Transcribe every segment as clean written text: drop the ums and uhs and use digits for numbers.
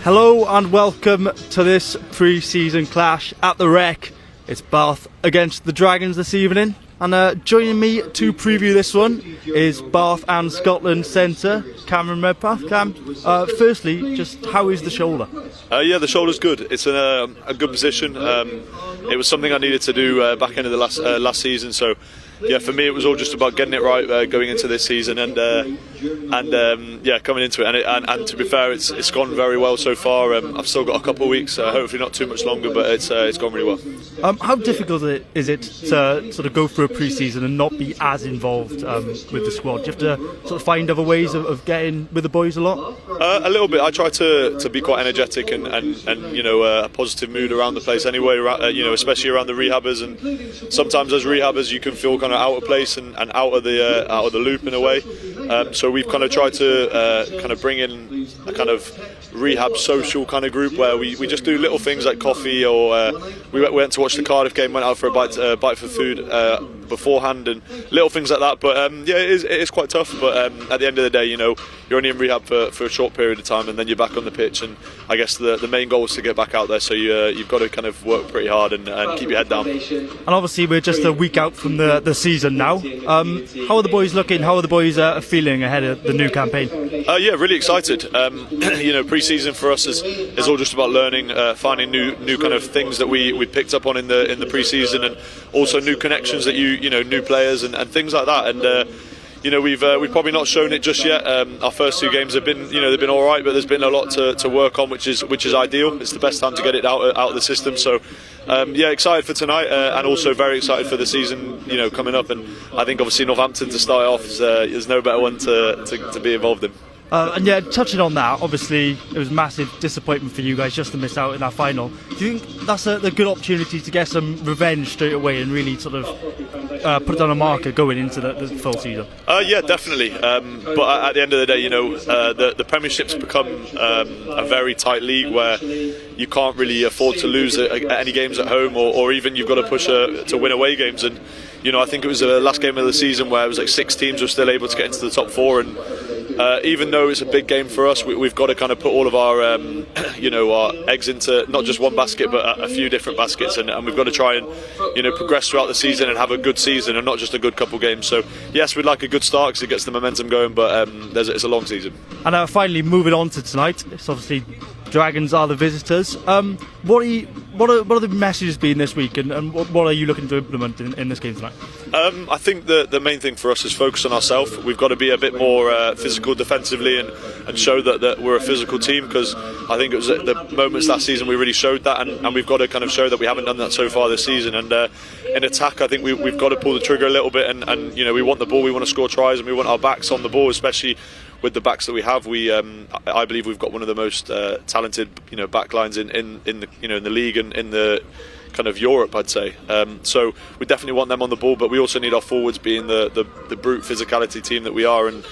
Hello and welcome to this pre-season clash at the Rec. It's Bath against the Dragons this evening, and joining me to preview this one is Bath and Scotland centre Cameron Redpath. Cam, firstly, just how is the shoulder? The shoulder's good. It's in a good position. It was something I needed to do back end of the last season, so yeah, for me it was all just about getting it right going into this season and coming into it. And to be fair, it's gone very well so far. I've still got a couple of weeks, hopefully not too much longer, but it's gone really well. How difficult is it to sort of go through a pre-season and not be as involved with the squad? Do you have to sort of find other ways of getting with the boys a lot? A little bit. I try to be quite energetic and a positive mood around the place anyway. Especially around the rehabbers, and sometimes as rehabbers you can feel kind of out of place and out of the loop in a way. So we've kind of tried to kind of bring in a kind of rehab social kind of group where we just do little things like coffee, or we went to watch the Cardiff game, went out for a bite for food beforehand, and little things like that. But it is quite tough. But at the end of the day, you're only in rehab for a short period of time, and then you're back on the pitch. And I guess the main goal is to get back out there. So you've got to kind of work pretty hard and keep your head down. And obviously we're just a week out from the season now. How are the boys looking? How are the boys feeling ahead of the new campaign? Really excited. Pre-season for us is all just about learning, finding new kind of things that we picked up on in the pre-season, and also new connections that new players and things like that. And we've probably not shown it just yet. Our first two games have been they've been all right, but there's been a lot to work on, which is ideal. It's the best time to get it out of the system. So excited for tonight, and also very excited for the season coming up. And I think obviously Northampton to start off is no better one to be involved in. Touching on that, obviously it was a massive disappointment for you guys just to miss out in that final. Do you think that's a good opportunity to get some revenge straight away and really sort of put down a marker going into the full season? Definitely. But at the end of the day, the Premiership's become a very tight league where you can't really afford to lose any games at home, or even you've got to push to win away games. And I think it was the last game of the season where it was like 6 teams were still able to get into the top 4, and even though it's a big game for us, we've got to kind of put all of our our eggs into not just one basket but a few different baskets, and we've got to try and progress throughout the season and have a good season and not just a good couple games. So yes, we'd like a good start because it gets the momentum going, but it's a long season. And finally, moving on to tonight, it's obviously Dragons are the visitors. What are the messages been this week, and what are you looking to implement in this game tonight? I think the main thing for us is focus on ourselves. We've got to be a bit more physical defensively and show that we're a physical team, because I think it was at the moments last season we really showed that, and we've got to kind of show that we haven't done that so far this season. And in attack, I think we've got to pull the trigger a little bit, and we want the ball, we want to score tries, and we want our backs on the ball, especially with the backs that we have. I believe we've got one of the most talented back lines in the league and in the kind of Europe, I'd say. So we definitely want them on the ball, but we also need our forwards being the brute physicality team that we are. And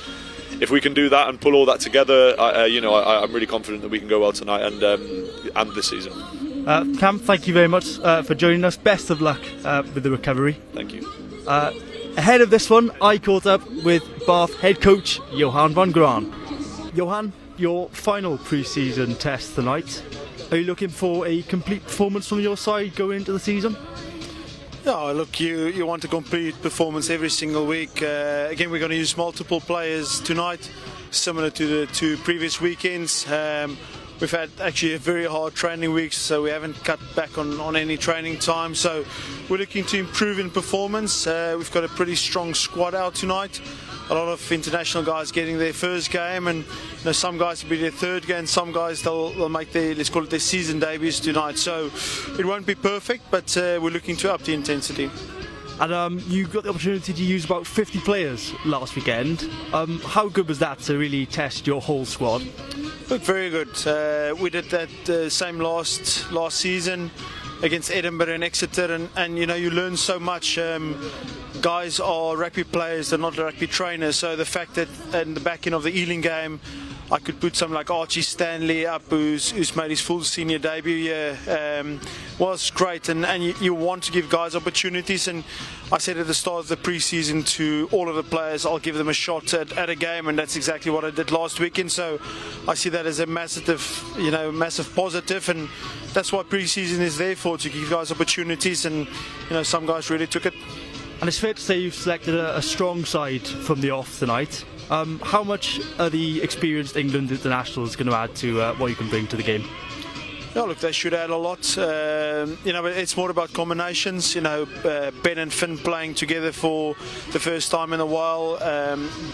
if we can do that and pull all that together, I'm really confident that we can go well tonight and this season. Cam, thank you very much for joining us. Best of luck with the recovery. Thank you. Ahead of this one, I caught up with Bath head coach Johan van Graan. Johan, your final pre-season test tonight. Are you looking for a complete performance from your side going into the season? Yeah, look, you want a complete performance every single week. Again, we're going to use multiple players tonight, similar to the 2 previous weekends. We've had actually a very hard training week, so we haven't cut back on any training time. So we're looking to improve in performance. We've got a pretty strong squad out tonight. A lot of international guys getting their first game, and some guys will be their third game. Some guys they'll make their, let's call it, their season debuts tonight. So it won't be perfect, but we're looking to up the intensity. And you got the opportunity to use about 50 players last weekend. How good was that to really test your whole squad? Look, very good. We did that same last season against Edinburgh and Exeter, and you learn so much. Guys are rugby players, they're not rugby trainers, so the fact that in the back end of the Ealing game I could put someone like Archie Stanley up, who's made his full senior debut here. Was great, and you want to give guys opportunities. And I said at the start of the pre-season to all of the players, I'll give them a shot at a game, and that's exactly what I did last weekend. So I see that as a massive positive, and that's what pre-season is there for, to give guys opportunities. And some guys really took it. And it's fair to say you've selected a strong side from the off tonight. How much are the experienced England internationals going to add to what you can bring to the game? Yeah, look, they should add a lot. It's more about combinations. Ben and Finn playing together for the first time in a while.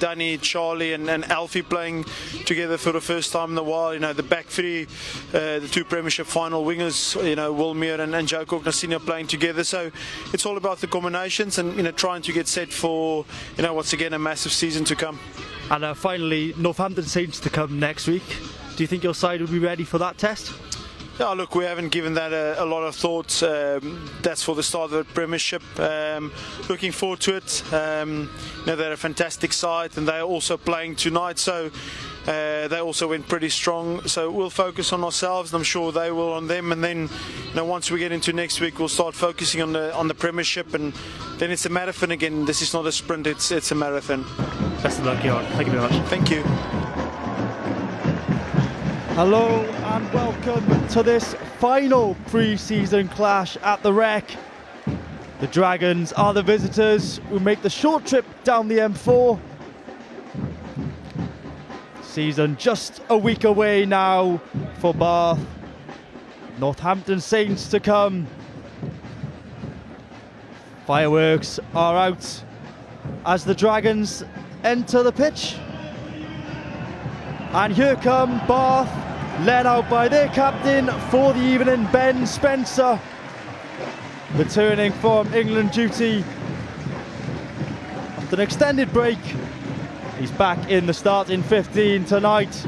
Danny, Charlie, and Alfie playing together for the first time in a while. The back three, the two Premiership final wingers, Wilmere and Joe Cognacino playing together. So it's all about the combinations and trying to get set for what's again a massive season to come. And finally, Northampton Saints to come next week. Do you think your side will be ready for that test? Yeah, look, we haven't given that a lot of thought. That's for the start of the Premiership. Looking forward to it. They're a fantastic side, and they're also playing tonight, so they also went pretty strong. So we'll focus on ourselves, and I'm sure they will on them. And then, once we get into next week, we'll start focusing on the Premiership, and then it's a marathon again. This is not a sprint; it's a marathon. Best of luck, Johan. Thank you very much. Thank you. Hello and welcome to this final pre-season clash at the Rec. The Dragons are the visitors who make the short trip down the M4. Season just a week away now for Bath. Northampton Saints to come. Fireworks are out as the Dragons enter the pitch. And here come Bath, led out by their captain for the evening, Ben Spencer. Returning from England duty after an extended break. He's back in the starting 15 tonight.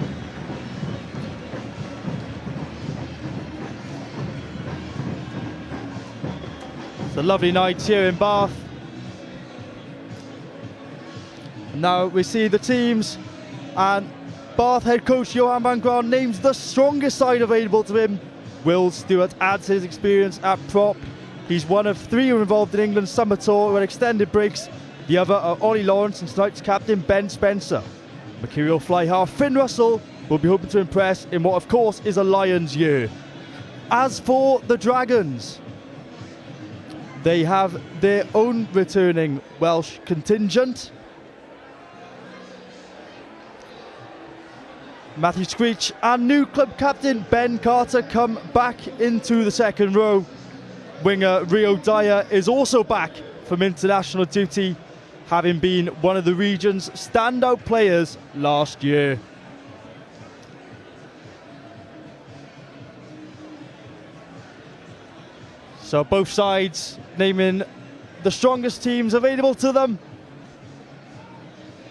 It's a lovely night here in Bath. Now we see the teams, and Bath head coach Johan van Graan names the strongest side available to him. Will Stewart adds his experience at prop. He's one of three who are involved in England's summer tour with extended breaks. The other are Ollie Lawrence and tonight's captain Ben Spencer. Mercurial fly half Finn Russell will be hoping to impress in what of course is a Lions year. As for the Dragons, they have their own returning Welsh contingent. Matthew Screech and new club captain Ben Carter come back into the second row. Winger Rio Dyer is also back from international duty, having been one of the region's standout players last year. So both sides naming the strongest teams available to them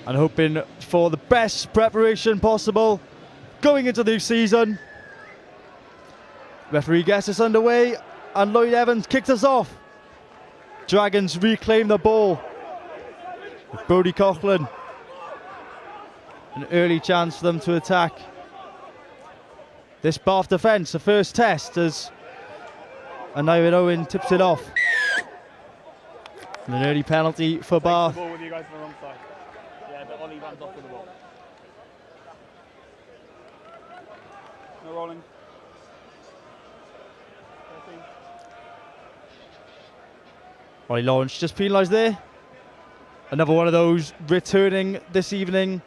and hoping for the best preparation possible going into the season. Referee gets us underway and Lloyd Evans kicked us off. Dragons reclaim the ball with Brodie Coughlin. An early chance for them to attack this Bath defence, the first test, as Anairin Owen tips it off. And an early penalty for Bath. Ball with you guys on the wrong side. Yeah, but Ollie runs off with the ball. No rolling. 13. Ollie Lawrence just penalised there. Another one of those returning this evening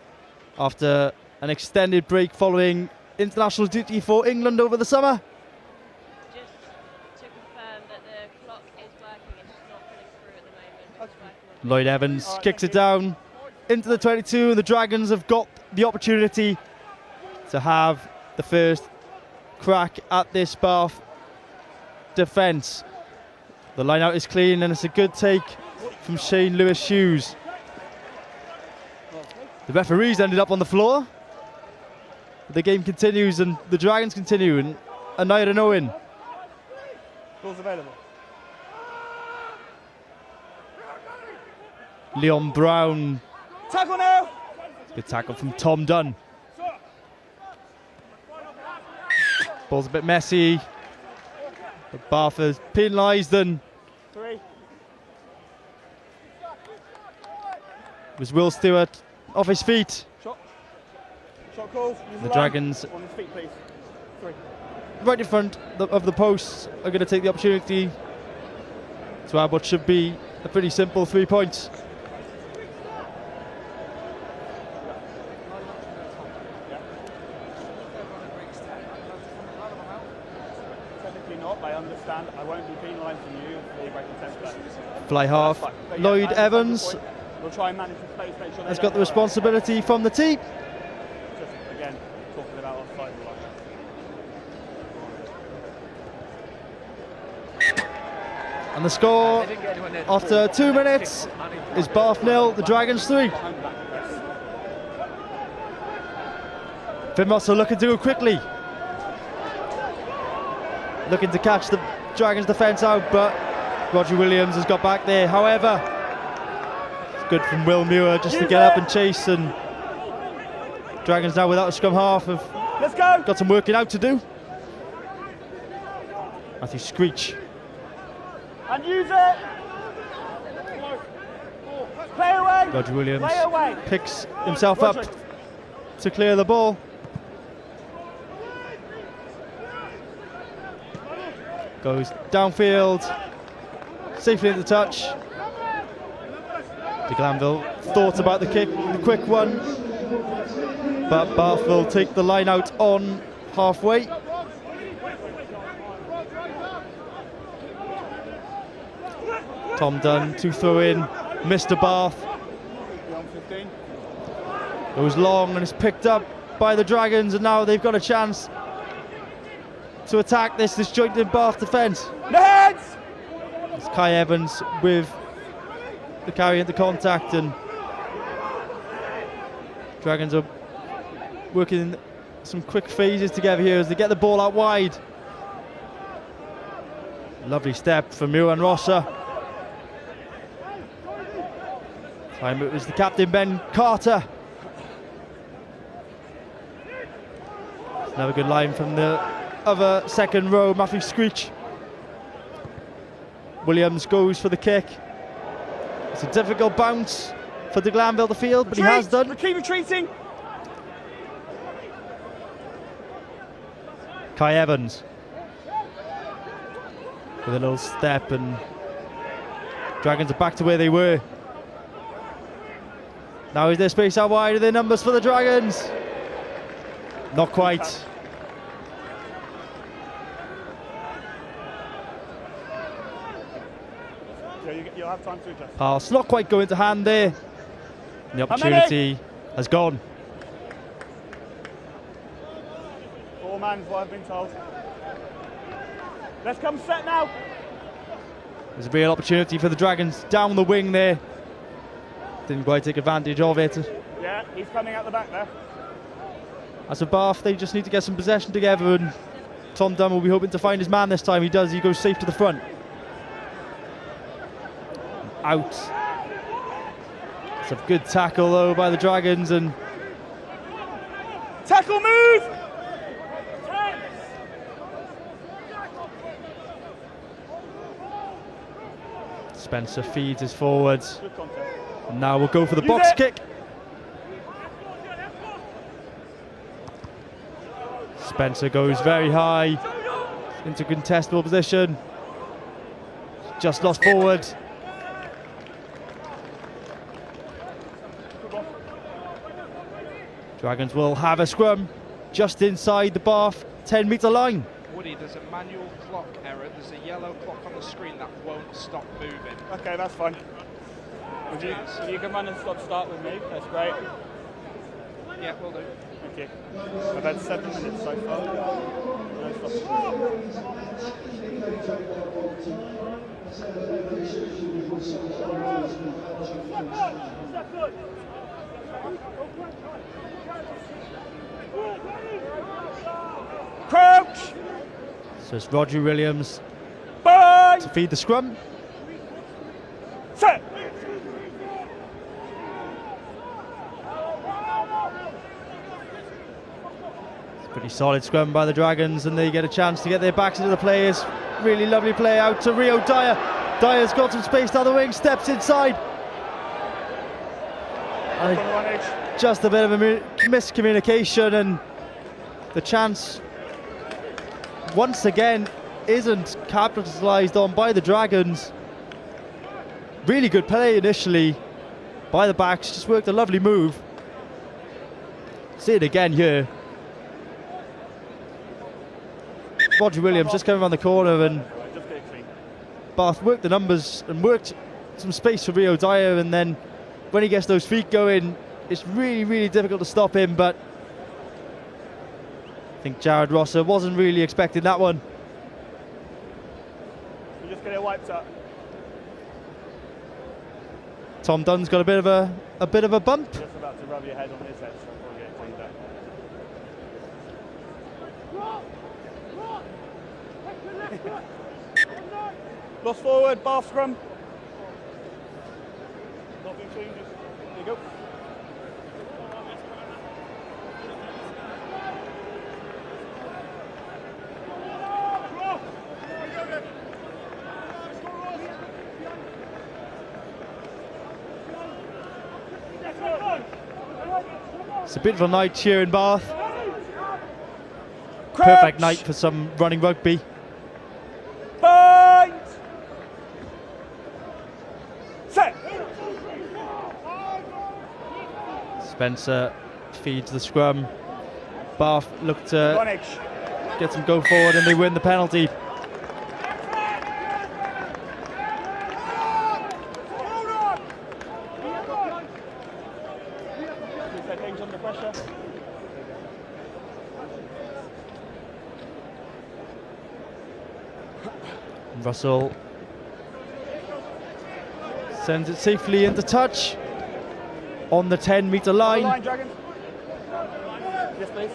after an extended break following international duty for England over the summer. Just to confirm that the clock is working, it's just not pulling through at the moment. It's working on Lloyd Evans kicks it down into the 22, and the Dragons have got the opportunity to have the first crack at this Bath defence. The line out is clean, and it's a good take from Shane Lewis-Hughes. The referees ended up on the floor. The game continues and the Dragons continue, and Anairin Owen. Ball's available. Leon Brown. Tackle now! Good tackle from Tom Dunn. Ball's a bit messy. But Bath is penalised and 3. it was Will Stewart off his feet. Shot. Shot calls. Use The line. Dragons On his feet, please. 3. right in front of the posts are going to take the opportunity to add what should be a pretty simple 3 points. Technically not, but I understand. I won't be penalised from you if they break the test play. Fly half. But yeah, Lloyd I understand the Evans point. We'll try and manage the space, make sure they has don't got the go responsibility from the tee. out. Just, again, talking about offside line. And the score after 2 minutes is Bath 0, the Dragons 3. Finn Russell looking to go quickly. Looking to catch the Dragons defence out, but Roger Williams has got back there. However, it's good from Will Muir just to get up and chase, and Dragons now without a scrum half have Let's go! got some working out to do. Matthew Screech. And use it! Play away! Roger Williams Play away! picks himself up to clear the ball. Goes downfield, safely at the touch. De Glanville thought about the kick, the quick one, but Bath will take the line out on halfway. Tom Dunn to throw in, Mr. Bath. Goes long and is picked up by the Dragons, and now they've got a chance to attack this disjointed Bath defence. The heads! It's Kai Evans with the carry into contact, and Dragons are working some quick phases together here as they get the ball out wide. Lovely step from Muir and Rosser. Time it was the captain, Ben Carter. Another good line from the other second row, Matthew Screech. Williams goes for the kick. It's a difficult bounce for De Glanville to field, but he has done. Keep retreating! Kai Evans with a little step, and Dragons are back to where they were. Now is there space out wide? Are there numbers for the Dragons? Not quite. You'll have time to adjust. Pass not quite going to hand there. The opportunity has gone. 4 man is what I've been told. Let's come set now. There's a real opportunity for the Dragons down the wing there. Didn't quite take advantage of it. Yeah, he's coming out the back there. As a Bath, they just need to get some possession together, and Tom Dunn will be hoping to find his man this time. He does, he goes safe to the front. Out. It's a good tackle though by the Dragons, and Tackle move! Spencer feeds his forwards. Good contact. And now we'll go for the Use box it. kick. Spencer goes very high into contestable position. Just lost forward. Dragons will have a scrum just inside the Bath 10-metre line. Woody, there's a manual clock error. There's a yellow clock on the screen that won't stop moving. Okay, that's fine. If you can run and start with me, that's great. Yeah, we'll do. Thank you. I've had 7 minutes so far. No stopping. Crouch! So it's Roger Williams Bye! to feed the scrum. Set! Pretty solid scrum by the Dragons, and they get a chance to get their backs into the players. Really lovely play out to Rio Dyer. Dyer's got some space down the wing, steps inside. And just a bit of a miscommunication, and the chance once again isn't capitalised on by the Dragons. Really good play initially by the backs, just worked a lovely move. See it again here. Roger Williams just coming around the corner, and Bath worked the numbers and worked some space for Rio Dyer, and then when he gets those feet going, it's really difficult to stop him, but I think Jared Rosser wasn't really expecting that one. You just get it wiped up. Tom Dunn's got a bit of a bump. Just about to rub your head on his head, so I'll get it cleaned up. Lost forward, Bath scrum. Nothing changes. There you go. It's a bit of a night here in Bath. Perfect night for some running rugby. Point! Set! Spencer feeds the scrum. Bath look to Vonage. get some go forward, and they win the penalty. Is that things under pressure? Russell sends it safely into touch on the 10-metre line. Dragons. Yes, please.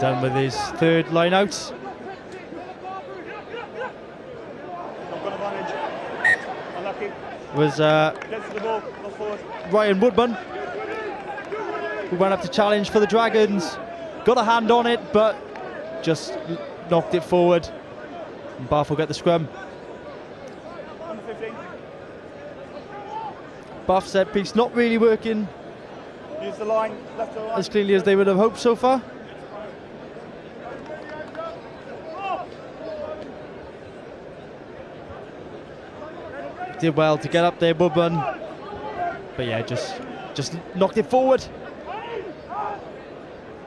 Done with his third line out. I've got a Vonage. Unlucky. Was Gets to the ball. Lost forward. Ryan Woodman, who went up to challenge for the Dragons. Got a hand on it, but just knocked it forward. And Bath will get the scrum. Under 15. Bath set piece not really working Use the line. Left to the right. as cleanly as they would have hoped so far. Did well to get up there, Woodman. But yeah, just knocked it forward.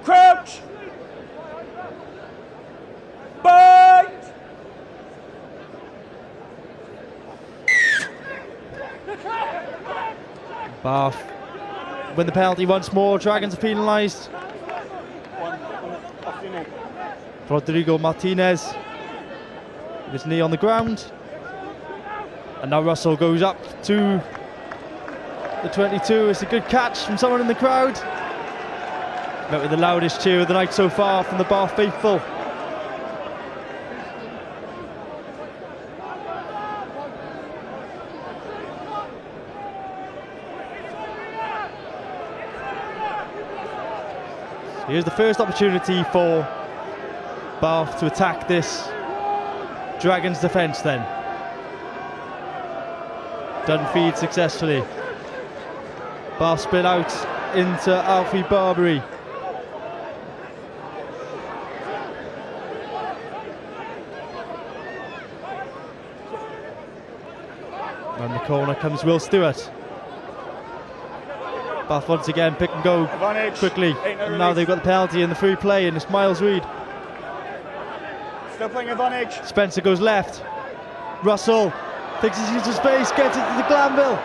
Crouch! Bind! Bath win the penalty once more. Dragons are penalised. Off your knee. Rodrigo Martinez with his knee on the ground. And now Russell goes up to the 22. It's a good catch from someone in the crowd. Met with the loudest cheer of the night so far from the Bath faithful. So here's the first opportunity for Bath to attack this Dragons defence then. Dunn feed successfully. Bath split out into Alfie Barbary. Around the corner comes Will Stewart. Bath once again pick and go Advantage. quickly. Ain't no And now release. they've got the penalty and the free play, and it's Miles Reid. Still playing advantage. Spencer goes left. Russell takes his use of space, gets it to the Glanville.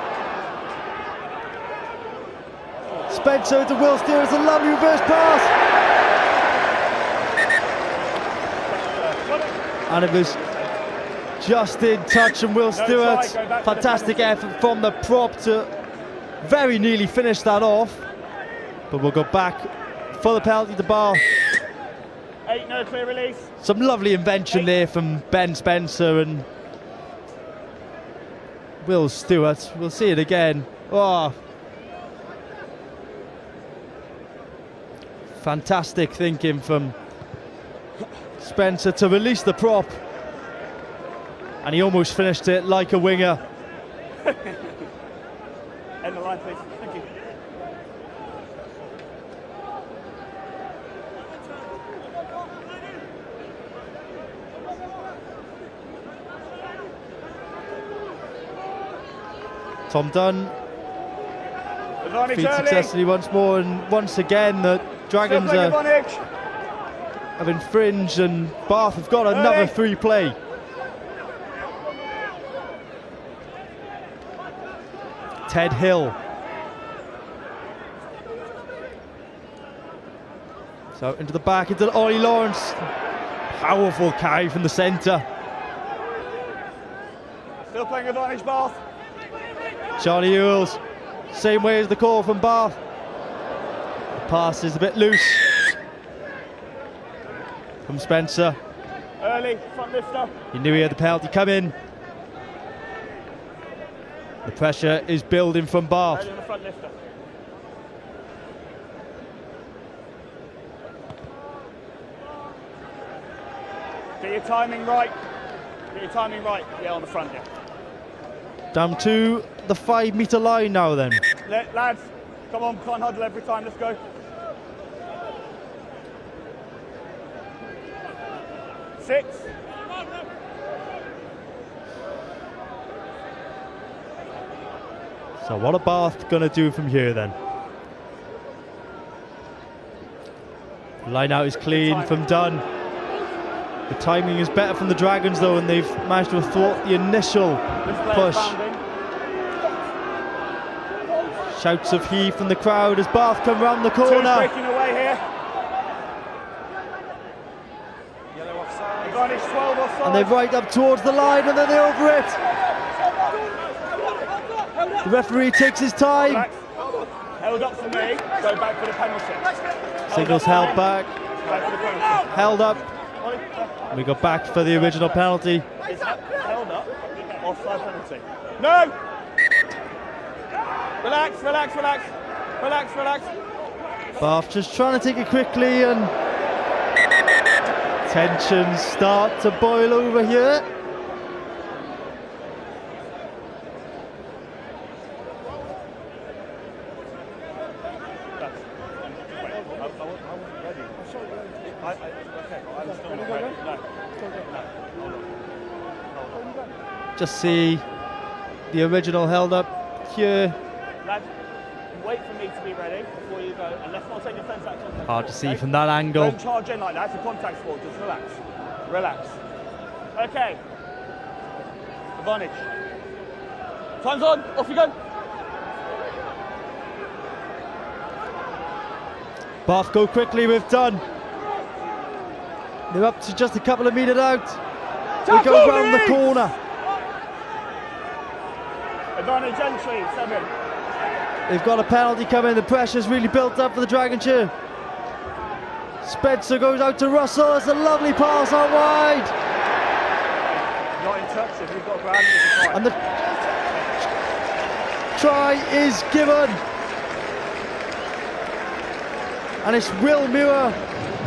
Spencer to Will Stewart, it's a lovely reverse pass. And it was just in touch, and Will Stewart, try, go back to the fantastic penalty. effort from the prop to very nearly finish that off. But we'll go back for the penalty to Bath. 8, no clear release. Some lovely invention there from Ben Spencer, and Will Stewart. We'll see it again. Oh, fantastic thinking from Spencer to release the prop, and he almost finished it like a winger. End the line, please. Thank you. Tom Dunn Advantage feeds early. successfully once more, and once again the Dragons Still playing are advantage. have infringed, and Bath have got another Early. free play. Ted Hill. So into the back, into Ollie Lawrence. Powerful carry from the centre. Still playing advantage, Bath. Charlie Ewells, same way as the call from Bath. The pass is a bit loose from Spencer. Early, front lifter. He knew he had the penalty coming. The pressure is building from Bath. Early on the front lifter. Get your timing right. Get your timing right. Yeah, on the front, yeah. Down to the 5 metre line now then. Lads, come on, can't huddle every time, let's go. 6. So what are Bath going to do from here then? Line out is clean from Dunn. The timing is better from the Dragons though, and they've managed to thwart the initial push. Shouts of heave from the crowd as Bath come round the Two corner. breaking away here. Yellow offside. Advantage 12 offside. And they're right up towards the line, and then they're over it. The referee takes his time. Relax. Held up for me. Go back for the penalty. Signals held back, Back for the penalty. held up. We go back for the original penalty. Is that held up? Offside penalty. No! Relax, relax, relax. Relax, relax. Bath just trying to take it quickly, and tensions start to boil over here. Just see the original held up here. Lads, wait for me to be ready before you go, and let's not take defence out of contact. Hard to sport, see okay? from that angle. Don't charge in like that, it's a contact sport, just relax. Relax. Okay. Advantage. Time's on, off you go. Bath go quickly with Dunn. They're up to just a couple of metres out. They go round the corner. Advantage entry, 7. They've got a penalty coming. The pressure's really built up for the Dragons here. Spencer goes out to Russell. It's a lovely pass out wide. Not in touch, if you've got ground, it's a try. And the try is given. And it's Will Muir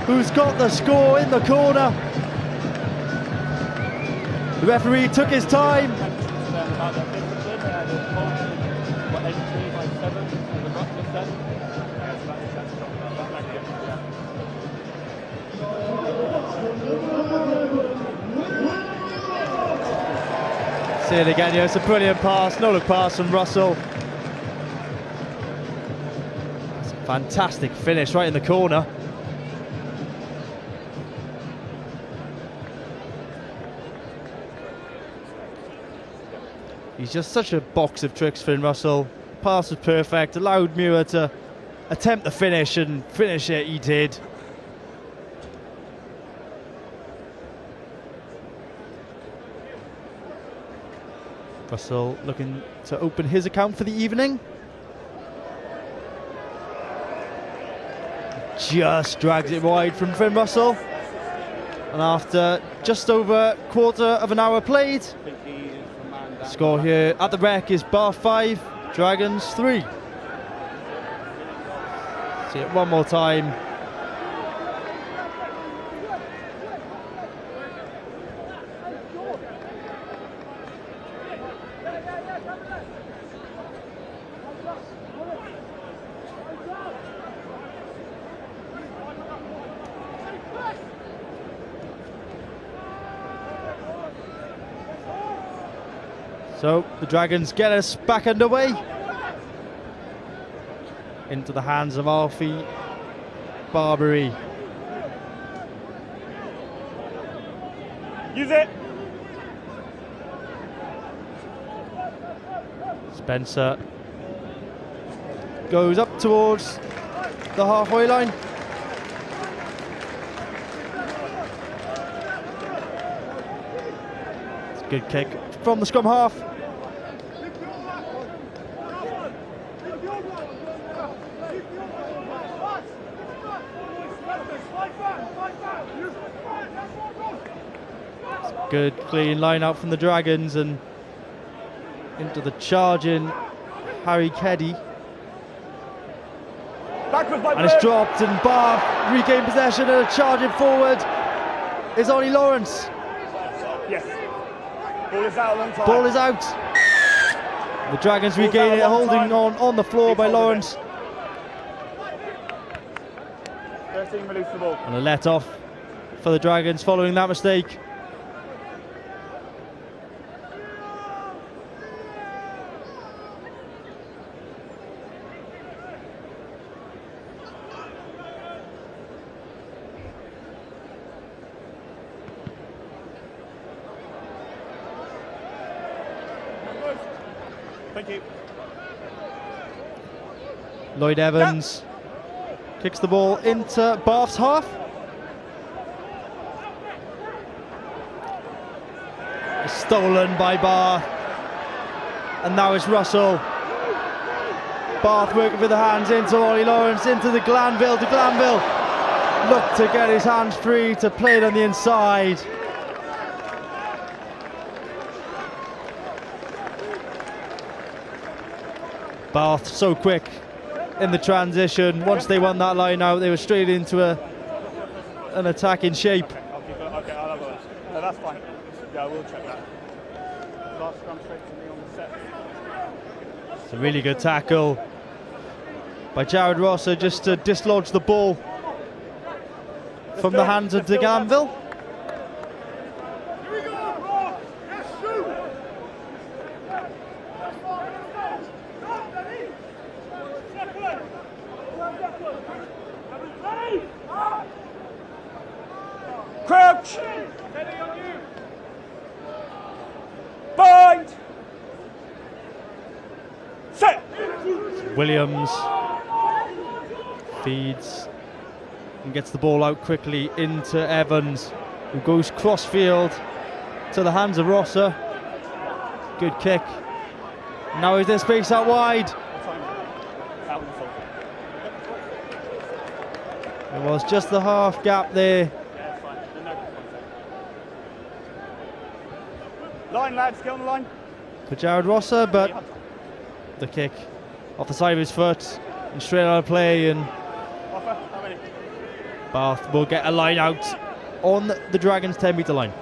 who's got the score in the corner. The referee took his time. See it again, yeah, it's a brilliant pass, no look pass from Russell. It's a fantastic finish right in the corner. He's just such a box of tricks, Finn Russell. Pass was perfect, allowed Muir to attempt the finish, and finish it he did. Russell looking to open his account for the evening. Just drags it wide from Finn Russell. And after just over a quarter of an hour played, Score here at the Rec is Bath 5, Dragons 3. See it one more time. So the Dragons get us back underway. Into the hands of Alfie Barbary. Use it. Spencer goes up towards the halfway line. It's a good kick from the scrum half. Good clean line out from the Dragons and into the charging Harry Keddy. And it's dropped and Bath regain possession and a charging forward is Ollie Lawrence. Yes. Ball is out a long time. Ball is out. The Dragons regain it, holding on the floor by Lawrence. 13 release the ball. And a let off for the Dragons following that mistake. Thank you. Lloyd Evans kicks the ball into Bath's half. It's stolen by Bath. And now it's Russell. Bath working with the hands into Ollie Lawrence, into the Glanville, to Glanville. Look to get his hands free to play it on the inside. Bath so quick in the transition. Once they won that line out, they were straight into an attacking shape. I'll keep it. Okay, I'll have a look. No, that's fine. Yeah, I will check that. Last scrum straight to me on the set. It's a really good tackle by Jared Rosser just to dislodge the ball from the hands of de Glanville. Crouch! Bind! Set! Williams feeds and gets the ball out quickly into Evans, who goes crossfield to the hands of Rosser. Good kick. Now is there space out wide? Out in the full. It was just the half gap there. Yeah, it's fine. No. Line, lads, get on the line. For Jared Rosser, but the kick off the side of his foot and straight out of play, and Offer, how many? Bath will get a line out on the Dragons' 10-metre line.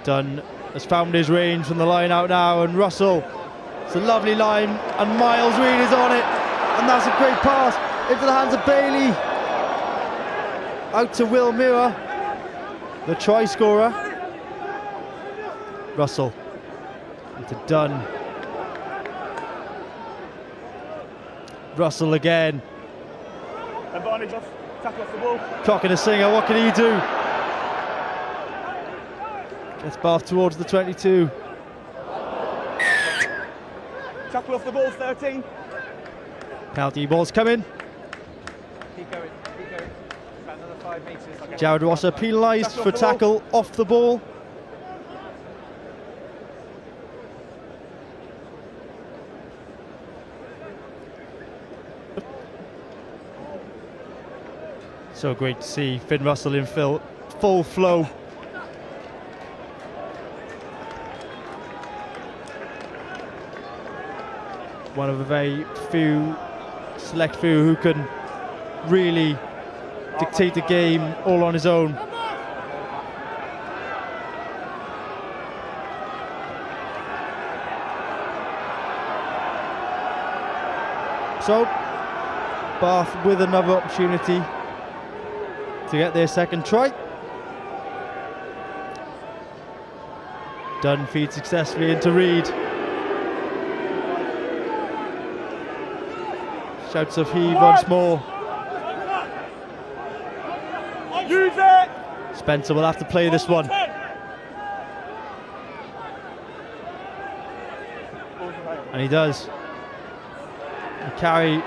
Dunn has found his range from the line out now, and Russell, it's a lovely line, and Miles Reed is on it, and that's a great pass into the hands of Bailey. Out to Will Muir, the try scorer. Russell into Dunn. Russell again. Advantage off, tackle off the ball. Cock and a singer, what can he do? Gets Bath towards the 22. Tackle off the ball, 13. Penalty ball's coming. Keep going, keep going. About another 5 metres. Okay. Jared Rosser penalised for tackle off the ball. So great to see Finn Russell in full flow. One of the very select few who can really dictate the game all on his own. So Bath with another opportunity to get their second try. Dunn feeds successfully into Reed. Shouts of heave once more. Use it! Spencer will have to play this one. And he does. The carry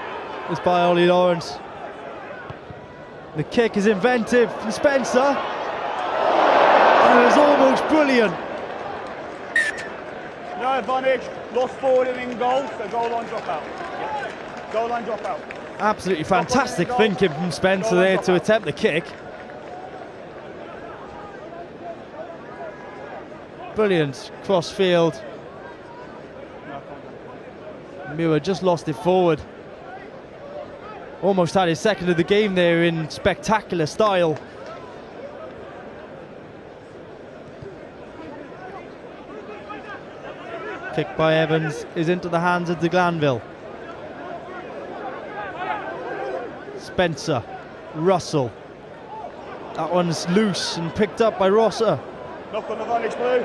is by Ollie Lawrence. The kick is inventive from Spencer. And it is almost brilliant. No advantage, lost forward and in goal, so goal line drop out. Goal line drop out. Absolutely fantastic thinking from Spencer there to attempt the kick. Brilliant cross field. Muir just lost it forward. Almost had his second of the game there in spectacular style. Kick by Evans is into the hands of de Glanville. Spencer, Russell. That one's loose and picked up by Rosser. Knock on the advantage, Blue.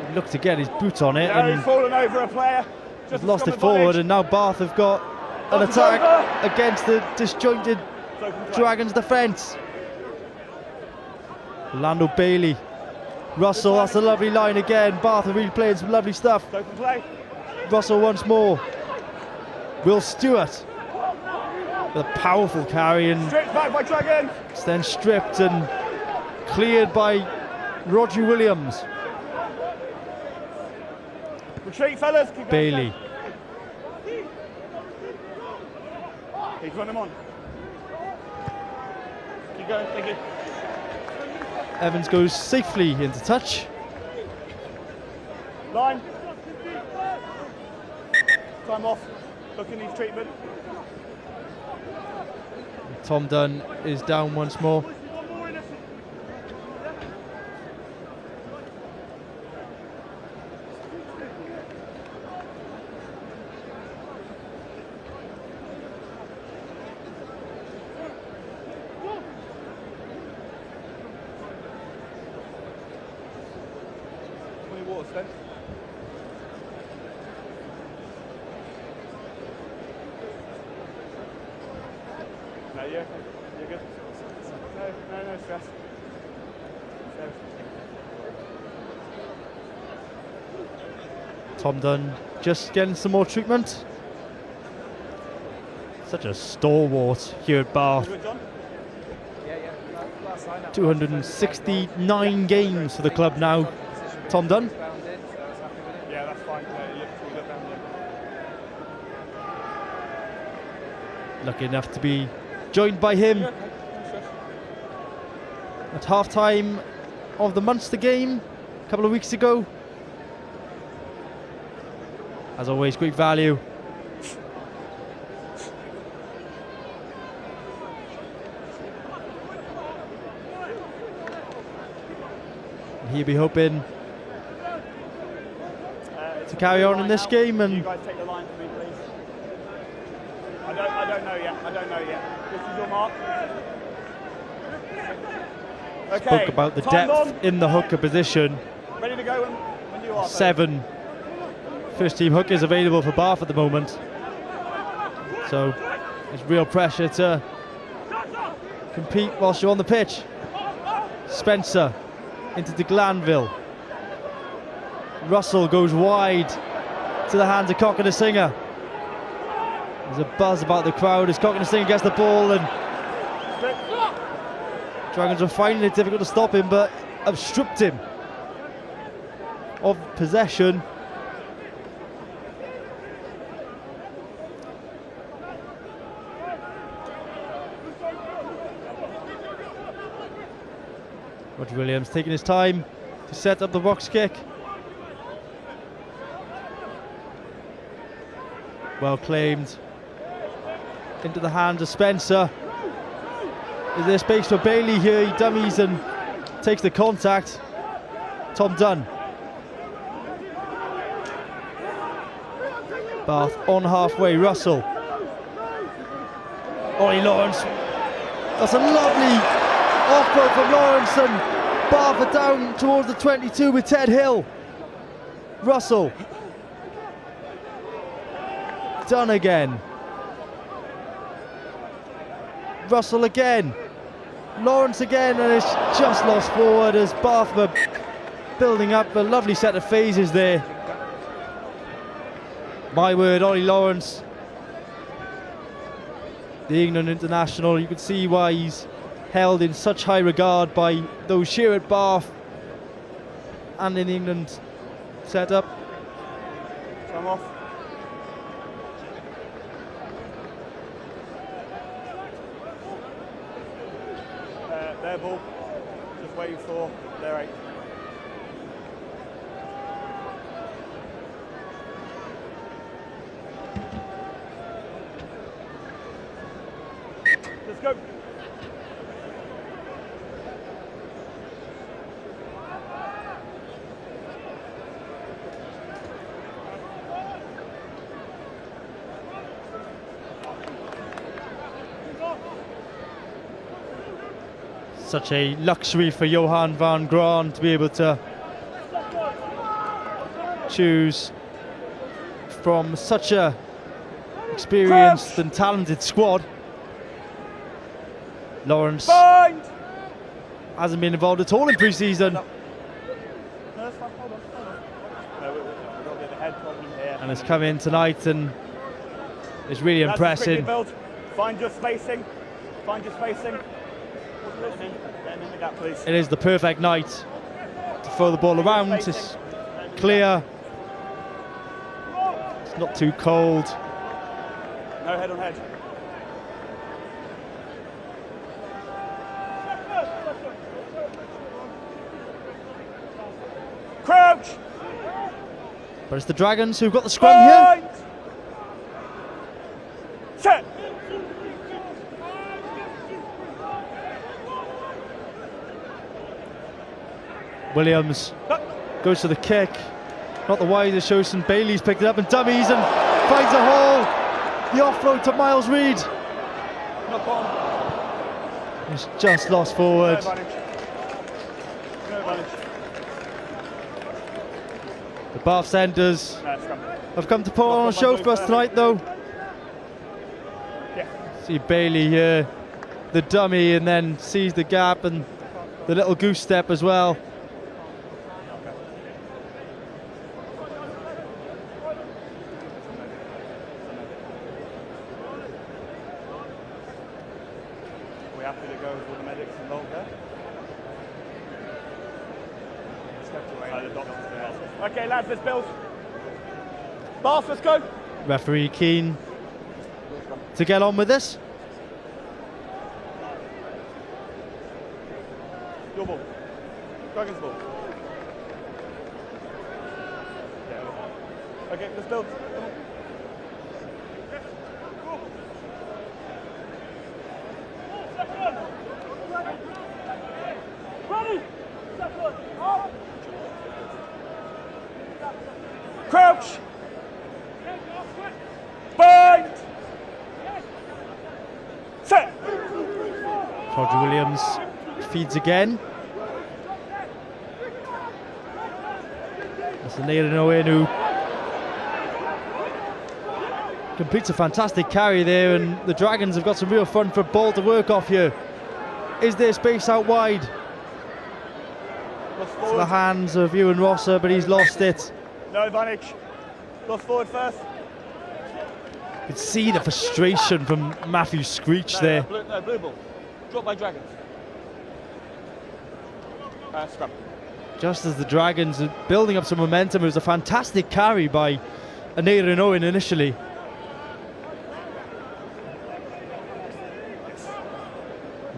He looked to get his boot on it Yeah, and he's fallen over a player. he's lost it forward, and now Bath have got an attack against the disjointed Dragons defence. Lando Bailey. Russell, that's a lovely line again. Bath are really playing some lovely stuff. Open play. Russell once more. Will Stewart with a powerful carry, and Stripped back by Dragon. it's then stripped and cleared by Roger Williams. Retreat, fellas. Keep Bailey. going. He's run him on. Keep going, thank you. Evans goes safely into touch. Line. Time off. Looking his treatment. Tom Dunn is down once more. Water, Spence. No, you're okay. You're good. No stress. Tom Dunn just getting some more treatment. Such a stalwart here at Bath. Good, John? 269 games for the club now. Tom Dunn. Yeah, that's fine. Look down there. Lucky enough to be joined by him at half-time of the Munster game a couple of weeks ago. As always, great value. And he'll be hoping to carry on in this game. And you guys take the line for me, please. I don't know yet. This is your mark. Okay. spoke about the time depth on. in the hooker position. Ready to go when you are. 7 first-team hookers available for Bath at the moment. So there's real pressure to compete whilst you're on the pitch. Spencer into de Glanville. Russell goes wide to the hands of Cockney-Singer. There's a buzz about the crowd as Cockney-Singer gets the ball, and Dragons are finding it difficult to stop him, but have stripped him of possession. Roger Williams taking his time to set up the box kick. Well claimed. Into the hands of Spencer. Is there space for Bailey here? He dummies and takes the contact. Tom Dunn. Bath on halfway, Russell. Ollie Lawrence. That's a lovely off-road from Lawrence, and Bath are down towards the 22 with Ted Hill. Russell. Dunn again. Russell again. Lawrence again, and it's just lost forward as Bath were building up a lovely set of phases there. My word, Ollie Lawrence, the England international, you can see why he's held in such high regard by those here at Bath and in the England setup. Come off. Their ball. Just waiting for their 8. Let's go. Such a luxury for Johan van Graan to be able to choose from such a experienced and talented squad. Lawrence hasn't been involved at all in pre-season. And has come in tonight and is really impressive. Find your spacing. Find your spacing. Get in the gap, please. It is the perfect night to throw the ball around. It's clear. It's not too cold. No head on head. Crouch! But it's the Dragons who've got the scrum here. Set! Williams goes to the kick. Not the wisest choice, Bailey's picked it up and dummies and finds a hole. The offload to Miles Reed. Knock on. He's just lost forward. No advantage. No advantage. The Bath Centres have come to put on a show for us tonight, though. Yeah. See Bailey here, the dummy, and then sees the gap and the little goose step as well. We happy to go with all the medics involved there? Okay, lads, let's build. Bath, let's go. Referee keen to get on with this. Your ball. Dragons ball. Yeah. Okay, let's build. Come on. Crouch! Bind! Set! Roger Williams feeds again. That's Nathan Owen who completes a fantastic carry there, and the Dragons have got some real fun for ball to work off here. Is there space out wide? It's the hands of Ewan Rosser, but he's lost it. No advantage. Lost forward first. You can see the frustration from Matthew Screech there. Blue ball. Drop by Dragons. Scrum. Just as the Dragons are building up some momentum, it was a fantastic carry by Aneirin Owen initially.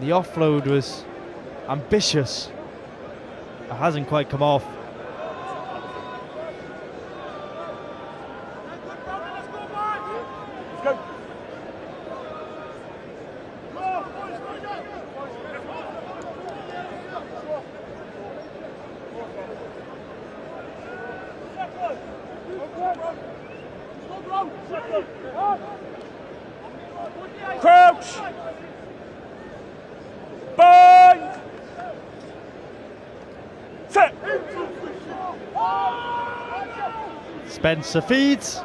The offload was ambitious. It hasn't quite come off. Let's go. Crouch! Bind! Set! Spencer feeds.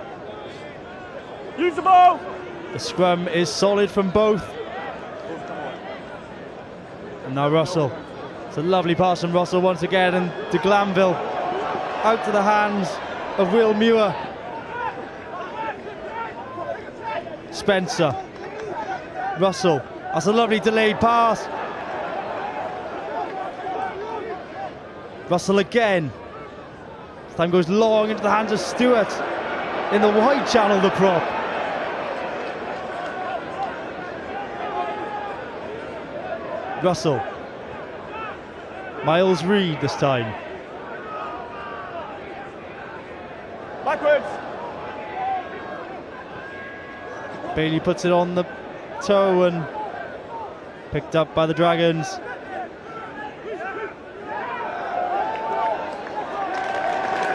Use the ball! The scrum is solid from both. And now Russell. It's a lovely pass from Russell once again, and de Glanville out to the hands of Will Muir. Spencer. Russell. That's a lovely delayed pass. Russell again. This time goes long into the hands of Stewart in the wide channel, the prop. Russell. Miles Reed this time. Backwards! Bailey puts it on the toe and picked up by the Dragons.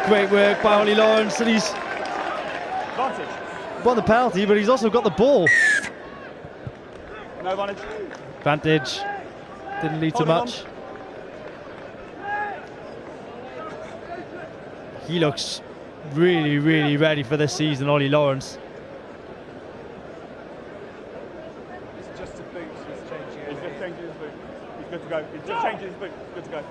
Great work by Ollie Lawrence, and he's Advantage. won the penalty, but he's also got the ball. No advantage. Advantage. Didn't lead to Hold it much. He looks really, really ready for this season, Ollie Lawrence. It's just a boot, he's changing He's it. just changing his boot. He's good to go. He's just changing his boot. Good to go.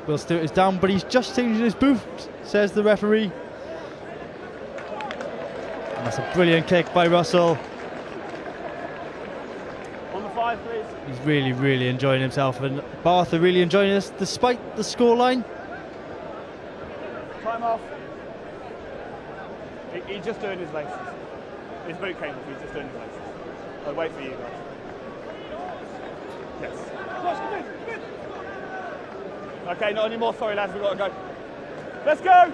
Will Stewart is down, but he's just changing his boot, says the referee. And that's a brilliant kick by Russell. On the 5, please. He's really, really enjoying himself, and Bath are really enjoying this despite the scoreline. Time off. He's just doing his laces. His boot came off, he's just doing his laces. I'll wait for you guys. Yes. Okay, not anymore. Sorry, lads, we've got to go. Let's go!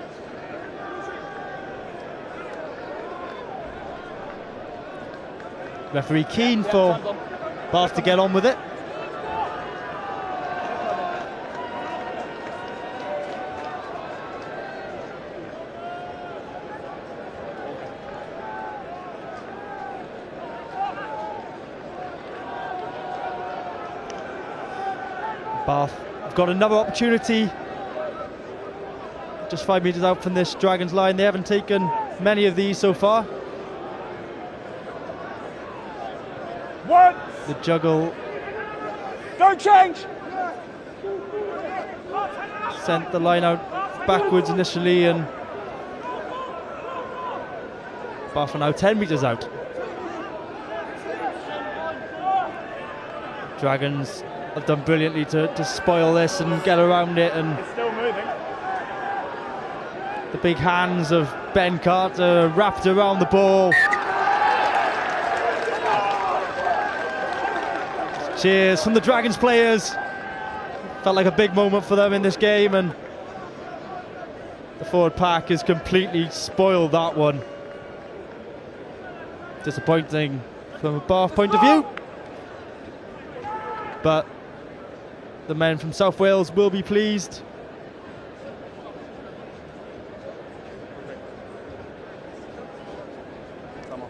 Referee keen for Time's on. Bath to get on with it. Bath have got another opportunity. Just 5 metres out from this Dragons line. They haven't taken many of these so far. One! The juggle Don't change! sent the line out backwards initially, and Bath are now 10 metres out. Dragons have done brilliantly to spoil this and get around it, and It's still moving. the big hands of Ben Carter wrapped around the ball. Cheers from the Dragons players. Felt like a big moment for them in this game, and the forward pack has completely spoiled that one. Disappointing from a Bath point of view, but the men from South Wales will be pleased. Come off.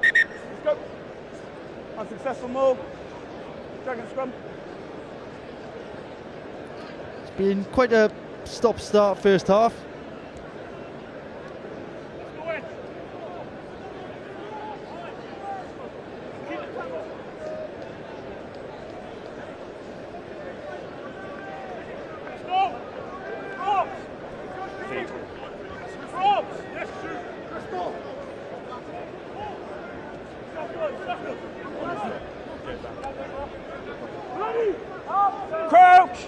Let's go. Unsuccessful move. Dragon scrum. It's been quite a stop-start first half. Crouch.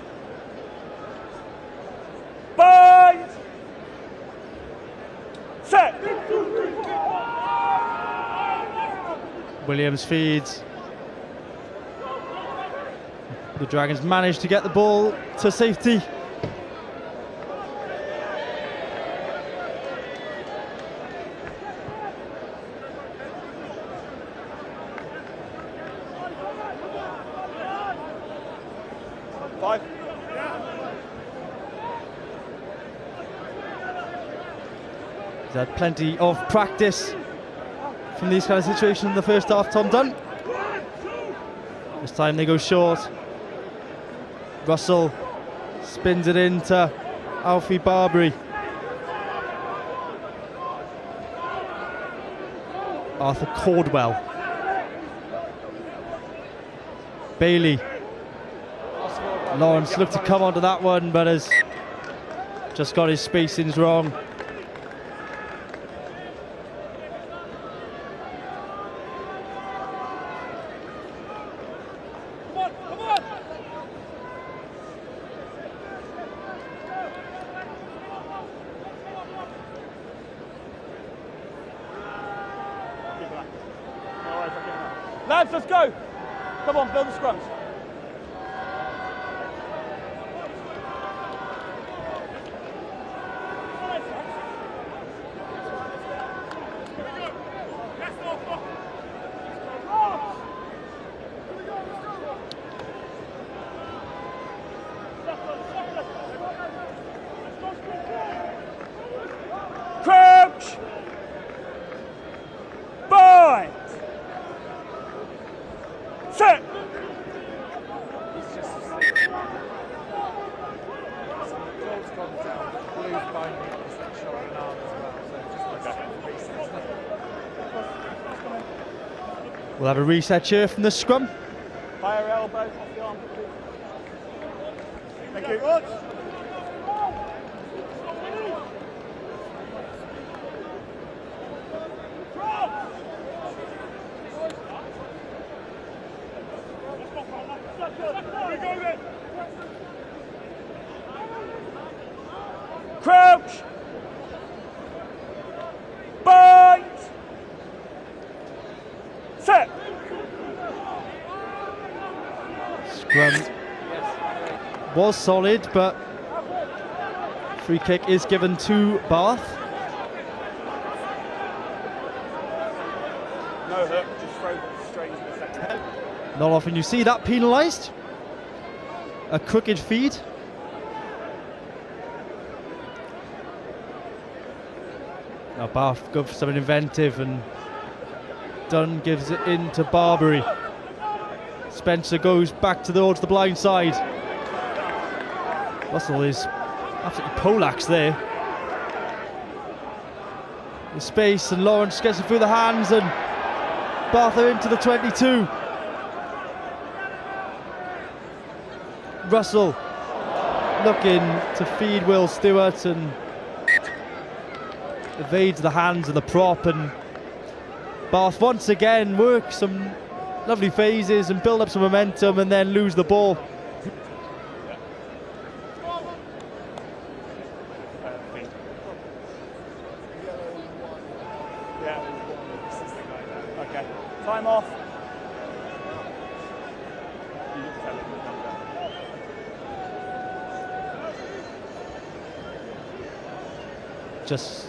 Bind. Set. Williams feeds. The Dragons managed to get the ball to safety. Five. He's had plenty of practice from these kind of situations in the first half, Tom Dunn. This time they go short. Russell spins it into Alfie Barbary. Arthur Cordwell. Bailey. Lawrence looked to come onto that one, but has just got his spacings wrong. Lads, let's go. Come on, build the scrums. Crouch. Bind. Set. We'll have a reset here from the scrum. Higher elbow off the arm. Thank you. Crouch. Bind. Set. Scrum was solid, but free kick is given to Bath. No hook, just throw straight into the second. Not often you see that penalised. A crooked feed. Now Bath go for something inventive, and Dunn gives it in to Barbary. Spencer goes back towards the blind side. Russell is absolutely poleaxed there. The space, and Lawrence gets it through the hands, and Bath are into the 22. Russell looking to feed Will Stewart and evades the hands of the prop, and Bath once again work some lovely phases and build up some momentum and then lose the ball. Okay. Time off. Just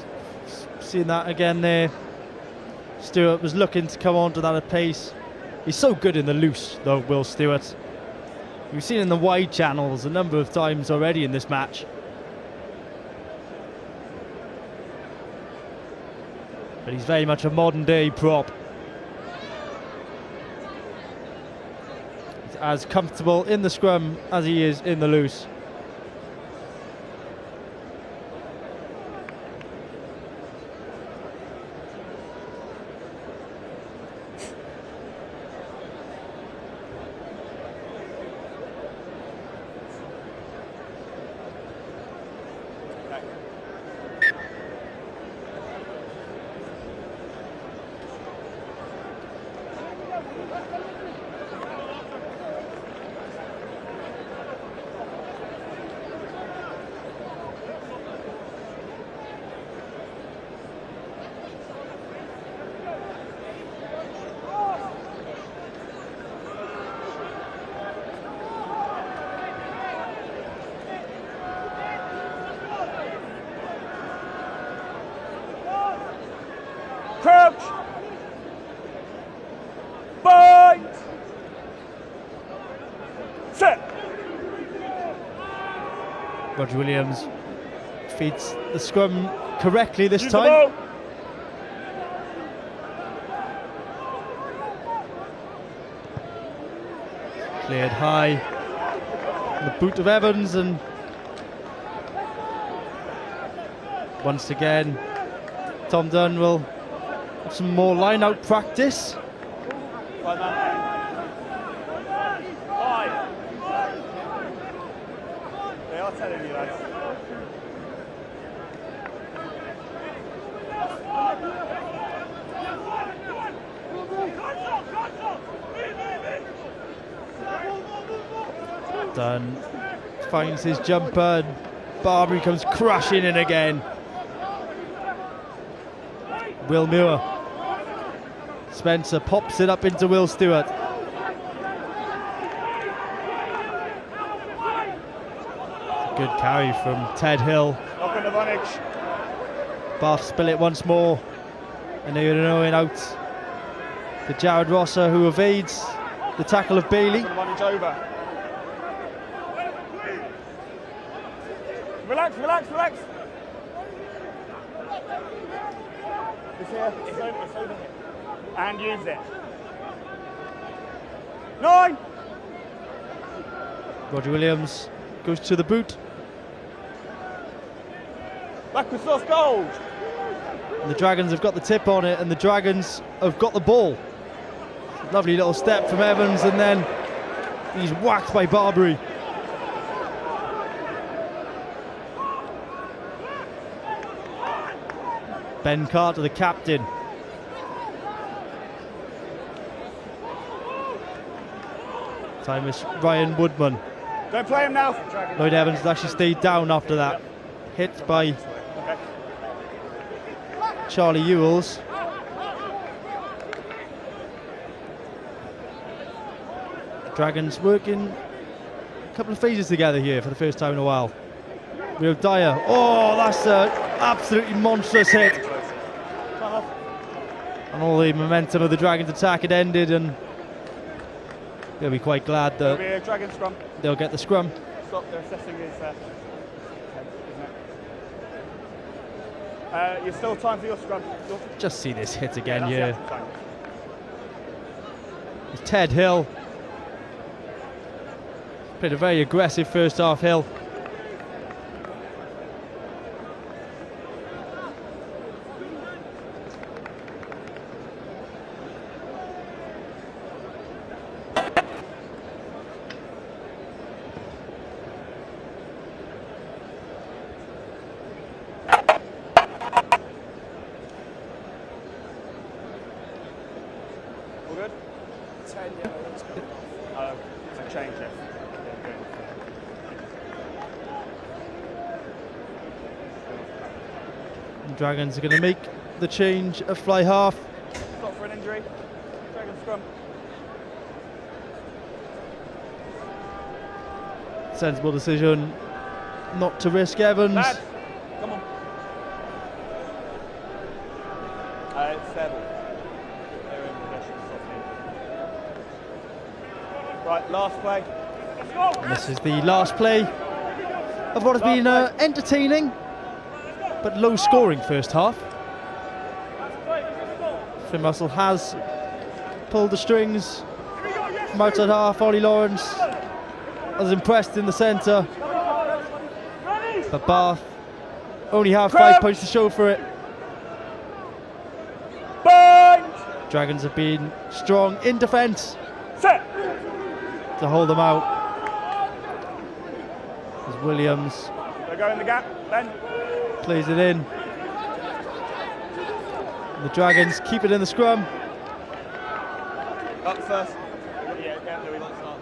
seeing that again there. Stewart was looking to come onto that at pace. He's so good in the loose, though, Will Stewart. We've seen in the wide channels a number of times already in this match. But he's very much a modern day prop. He's as comfortable in the scrum as he is in the loose. Set. Roger Williams feeds the scrum correctly this Use the time. ball. Cleared high. The boot of Evans, and once again Tom Dunn will have some more line-out practice. Right, man. 5. They are telling you, lads. Dunn finds his jumper, and Barbary comes crashing in again. Will Muir. Spencer pops it up into Will Stewart. Good carry from Ted Hill. Knock on the Vonage. Bath spill it once more, and they're going out to Jared Rosser, who evades the tackle of Bailey. Knock on the Vonage over. Relax, relax, relax. It's here, it's over here. And use it. 9. Roger Williams goes to the boot. Back with soft gold. And the Dragons have got the tip on it, and the Dragons have got the ball. Lovely little step from Evans, and then he's whacked by Barbary. Ben Carter, the captain. Time is Ryan Woodman. Don't play him now. Lloyd Evans has actually stayed down after that. Hit by Charlie Ewells. Dragons working a couple of phases together here for the first time in a while. Rio Dyer. Oh, that's an absolutely monstrous hit. And all the momentum of the Dragons attack had ended, and they'll be quite glad It'll that be a Dragon scrum. they'll get the scrum. Stop, they're assessing his head, isn't it? You're still time for your scrum. Just see this hit again That's here. the actual time. It's Ted Hill. Played a very aggressive first half, Hill. All good? 10 yellow, let's go. It's a change, yeah. The Dragons are going to make the change at fly half. Stop for an injury. Dragon scrum. Sensible decision not to risk Evans. Lads, come on. It's 7. They're in possession, right, last play. Let's go. And this is the last play of what has been entertaining but low scoring first half. Finn Russell has pulled the strings from outside half. Ollie Lawrence was impressed in the centre, but Bath only have 5 points to show for it. Dragons have been strong in defence Set. to hold them out. As Williams They go in the gap, Ben. plays it in. The Dragons keep it in the scrum. Up first. Yeah, Louis, let's start.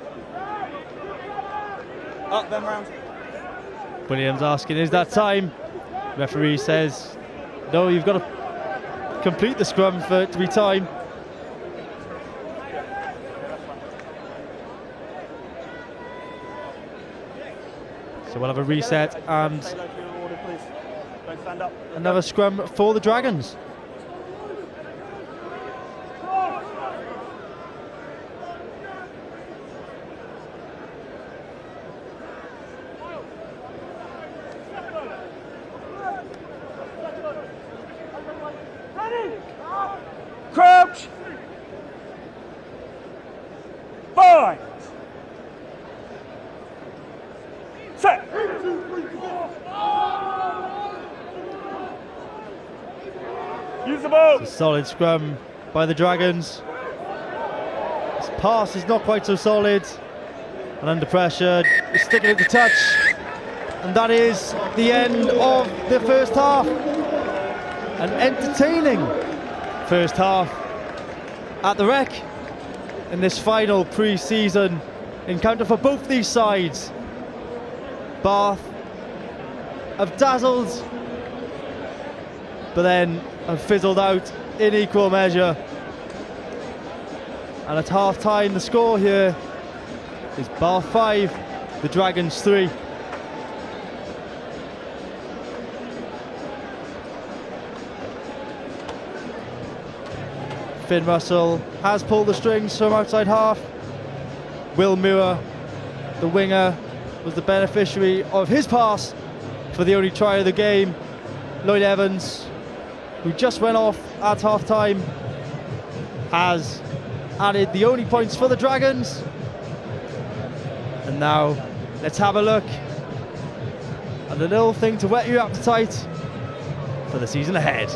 Up, then round. Williams asking, is that time? Referee says, no, you've got to complete the scrum for it to be time. So we'll have a reset and Stay low to your order, please. Don't stand up. another scrum for the Dragons. Set. Use the ball. It's a solid scrum by the Dragons. His pass is not quite so solid. And under pressure, he's sticking at the touch. And that is the end of the first half. An entertaining first half at the Rec in this final pre-season encounter for both these sides. Bath have dazzled, but then have fizzled out in equal measure. And at half time, the score here is Bath 5, the Dragons 3. Finn Russell has pulled the strings from outside half. Will Muir, the winger, was the beneficiary of his pass for the only try of the game. Lloyd Evans, who just went off at half time, has added the only points for the Dragons. And now let's have a look at the little thing to whet your appetite for the season ahead.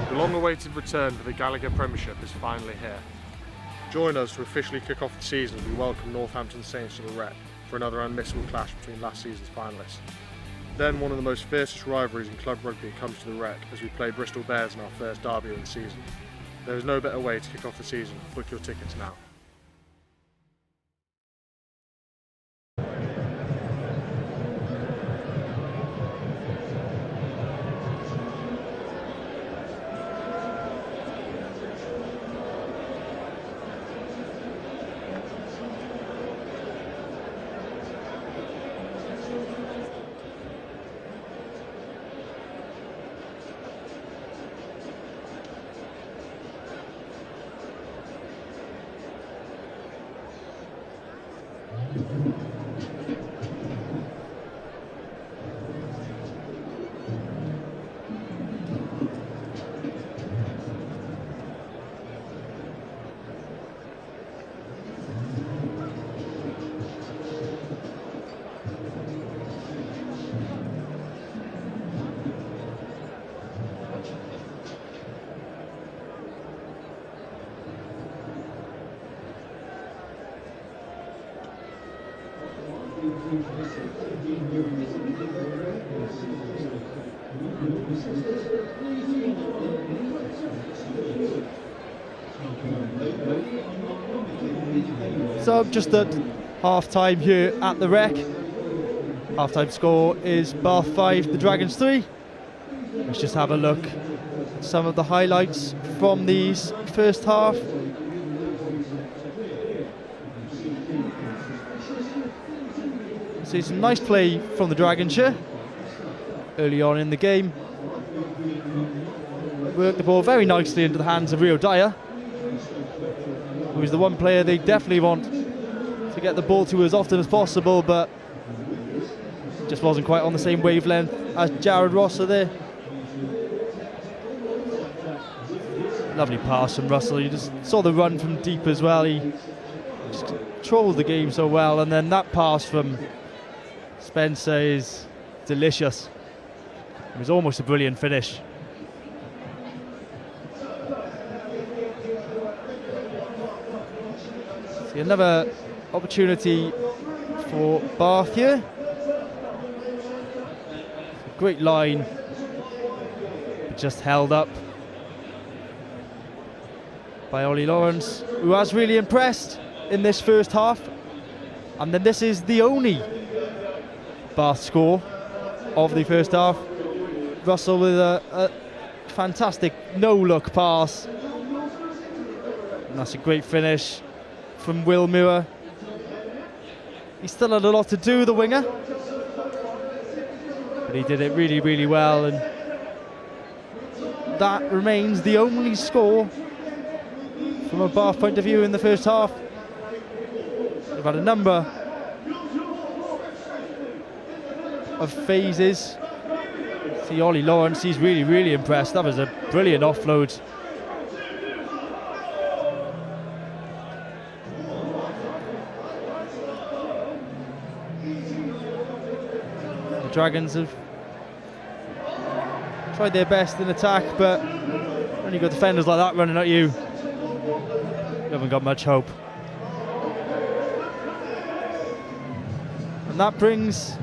The long-awaited return for the Gallagher Premiership is finally here. Join us to officially kick off the season as we welcome Northampton Saints to the Rec for another unmissable clash between last season's finalists. Then one of the most fiercest rivalries in club rugby comes to the Rec as we play Bristol Bears in our first derby of the season. There is no better way to kick off the season. Book your tickets now. So just at half time here at the Rec. Half time score is Bath 5, the Dragons 3. Let's just have a look at some of the highlights from these first half. See some nice play from the Dragons here early on in the game. Worked the ball very nicely into the hands of Rio Dyer, who is the one player they definitely want to get the ball to as often as possible, but just wasn't quite on the same wavelength as Jared Rosser there. Lovely pass from Russell. You just saw the run from deep as well. He just controlled the game so well, and then that pass from Spencer is delicious. It was almost a brilliant finish. See another opportunity for Bath here. Great line, but just held up by Ollie Lawrence, who has really impressed in this first half. And then this is the only Bath score of the first half. Russell with a fantastic no-look pass. And that's a great finish from Will Muir. He still had a lot to do, the winger, but he did it really, really well, and that remains the only score from a Bath point of view in the first half. We've had a number of phases. See Ollie Lawrence, he's really, really impressed. That was a brilliant offload. Dragons have tried their best in attack, but when you've got defenders like that running at you, you haven't got much hope. And that brings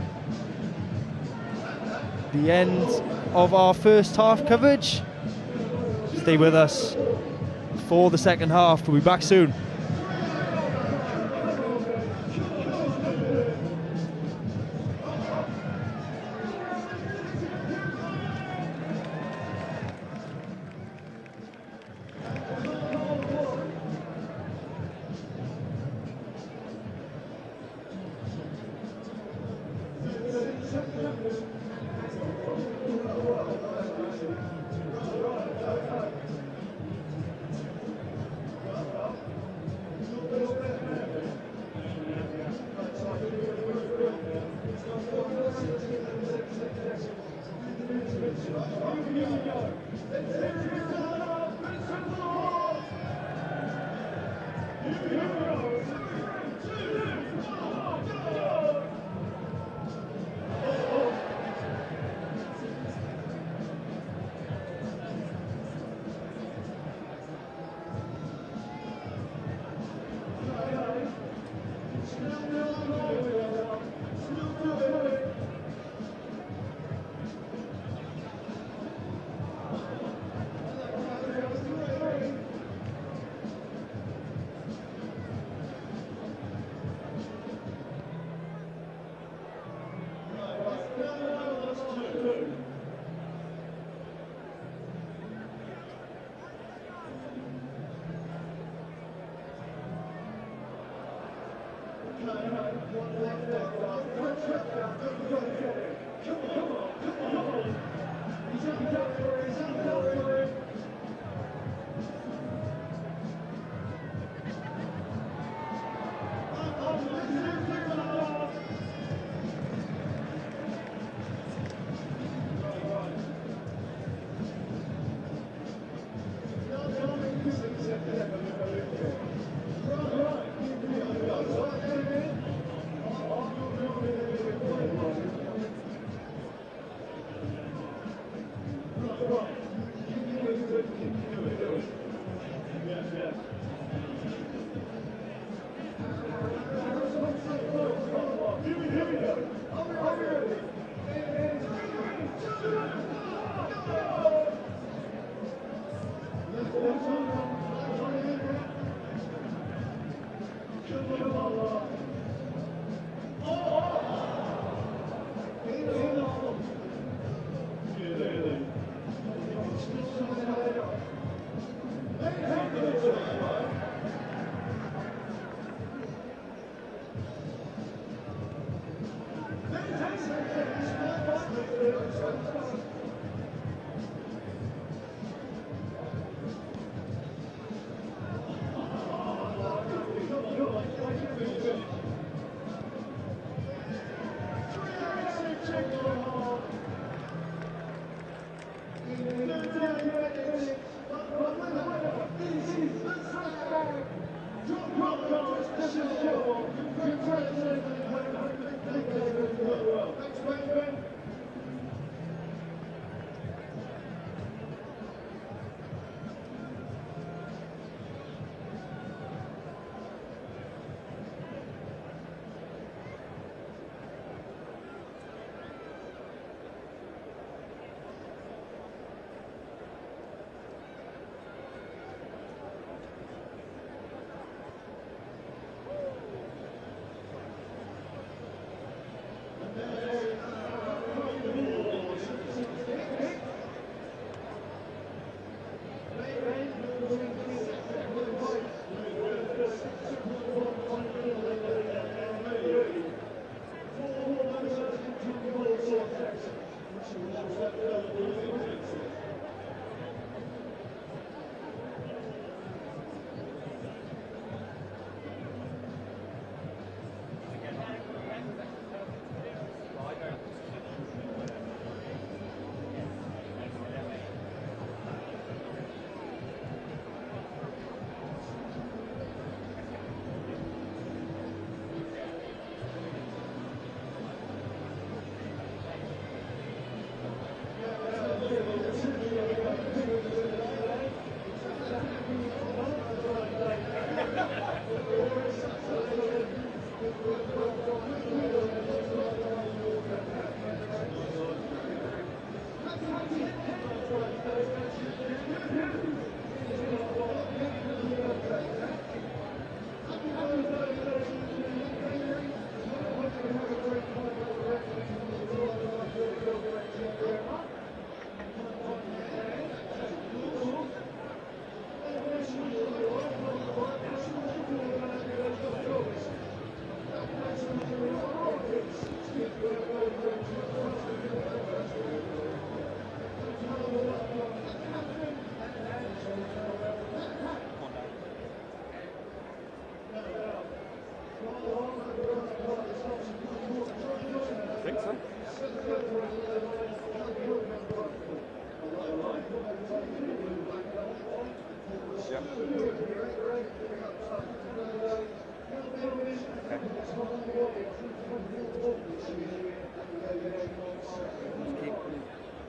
the end of our first half coverage. Stay with us for the second half. We'll be back soon.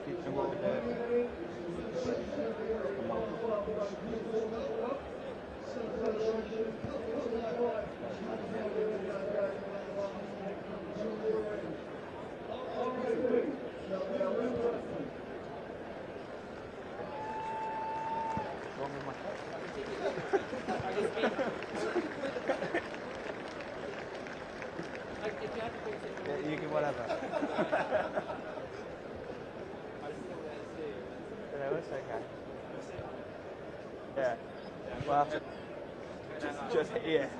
Keep them over there. Yeah, you can whatever. No, it's okay. Yeah. Well, just here.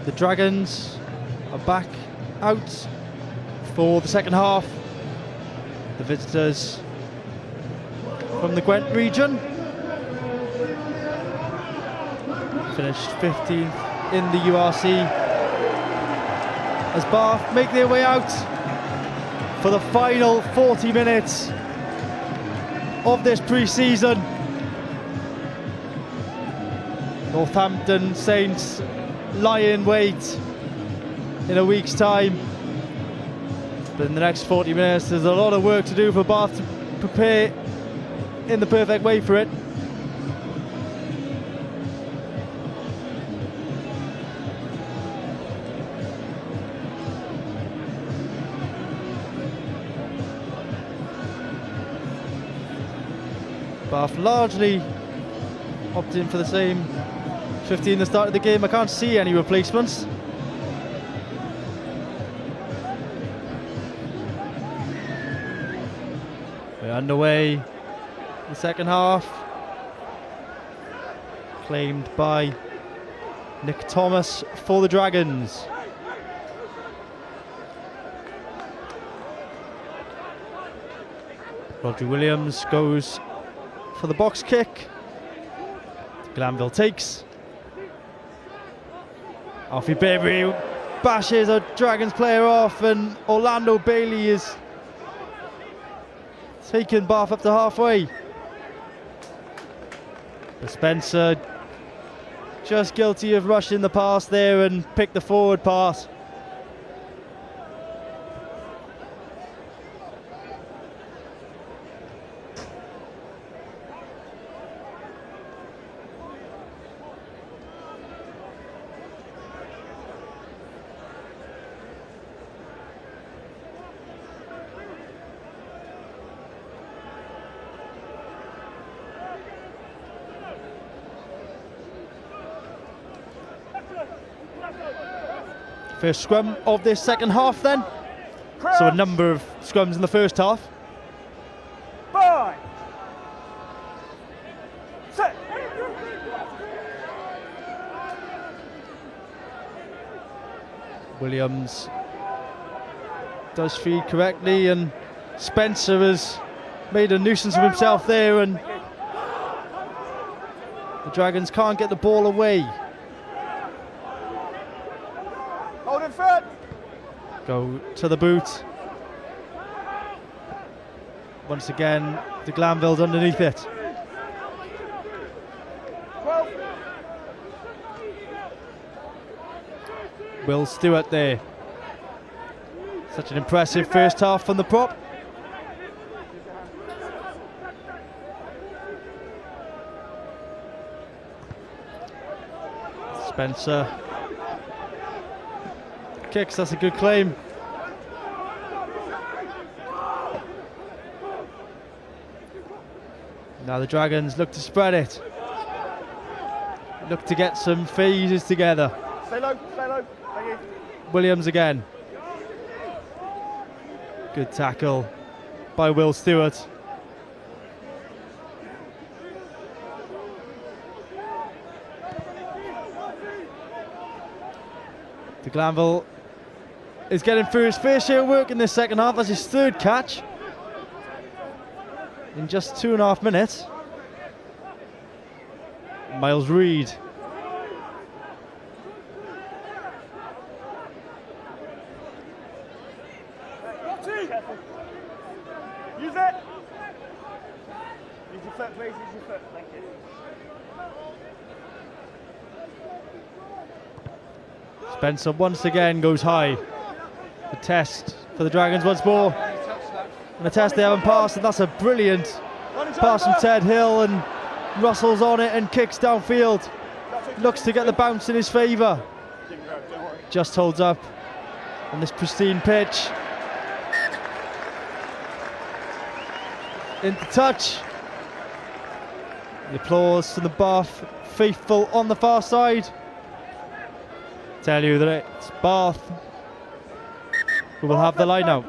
The Dragons are back out for the second half. The visitors from the Gwent region finished 15th in the URC as Bath make their way out for the final 40 minutes of this pre-season. Northampton Saints lie in wait in a week's time, but in the next 40 minutes there's a lot of work to do for Bath to prepare in the perfect way for it. Bath largely opted in for the same 15 at the start of the game. I can't see any replacements. We're underway. The second half. Claimed by Nick Thomas for the Dragons. Roger Williams goes for the box kick. Glanville takes. Alfie Baby bashes a Dragons player off, and Orlando Bailey is taking Bath up to halfway. But Spencer just guilty of rushing the pass there and picked the forward pass. First scrum of this second half then. So a number of scrums in the first half. 5, 6. Williams does feed correctly, and Spencer has made a nuisance of himself there, and the Dragons can't get the ball away. Hold in front. Go to the boot. Once again, the Glanville's underneath it. 12. Will Stewart there. Such an impressive first half from the prop. Spencer kicks, that's a good claim. Now the Dragons look to spread it. Look to get some phases together. Stay low, stay low. Thank you. Williams again. Good tackle by Will Stewart. De Glanville is getting through his fair share of work in this second half. That's his third catch in just 2.5 minutes. Miles Reed. Careful. Use it. Use your foot, please. Use your foot. Thank you. Spencer once again goes high. The test for the Dragons once more. And the test they haven't passed, and that's a brilliant pass from Ted Hill, and Russell's on it and kicks downfield. Looks to get the bounce in his favour. Just holds up on this pristine pitch. Into touch. The applause from the Bath faithful on the far side. Tell you that it's Bath who will have the line out.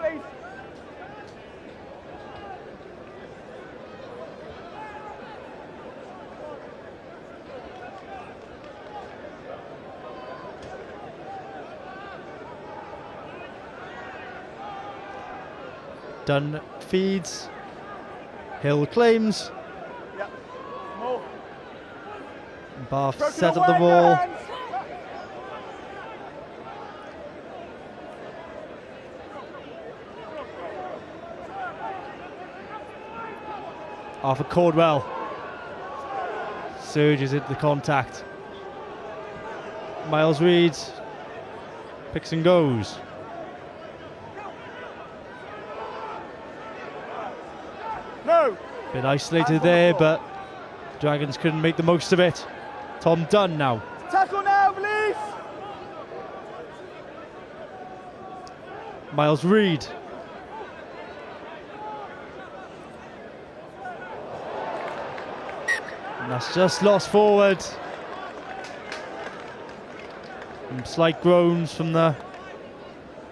Dunn feeds. Hill claims. Yep. More. Bath set up the ball. Arthur Cordwell surges into the contact. Miles Reed picks and goes. No. Bit isolated there, but the Dragons couldn't make the most of it. Tom Dunn now. Tackle now, please. Miles Reed. And that's just lost forward. Some slight groans from the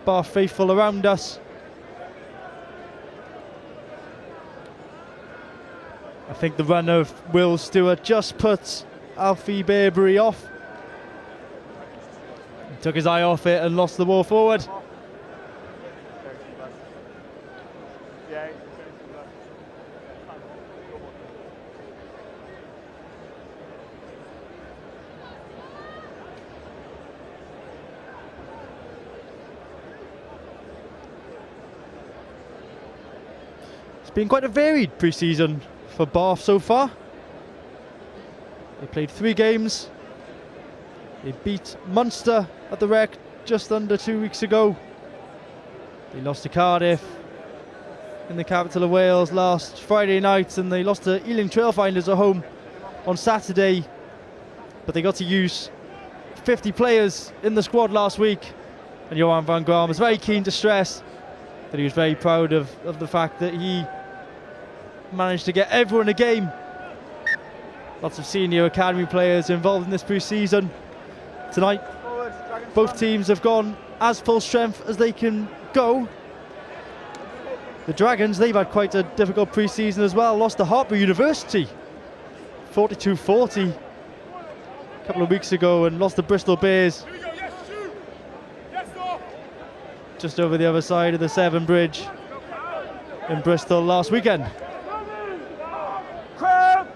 Bath faithful around us. I think the run of Will Stewart just puts Alfie Bearbury off. He took his eye off it and lost the ball forward. Yeah. It's been quite a varied pre-season for Bath so far. They played 3 games. They beat Munster at the Rec just under 2 weeks ago. They lost to Cardiff in the capital of Wales last Friday night, and they lost to Ealing Trailfinders at home on Saturday. But they got to use 50 players in the squad last week, and Johan van Graan was very keen to stress that he was very proud of the fact that he managed to get everyone a game. Lots of senior academy players involved in this pre-season. Tonight, both teams have gone as full strength as they can go. The Dragons, they've had quite a difficult pre-season as well. Lost to Hartpury University 42-40 a couple of weeks ago, and lost to Bristol Bears just over the other side of the Severn Bridge in Bristol last weekend. Crouch!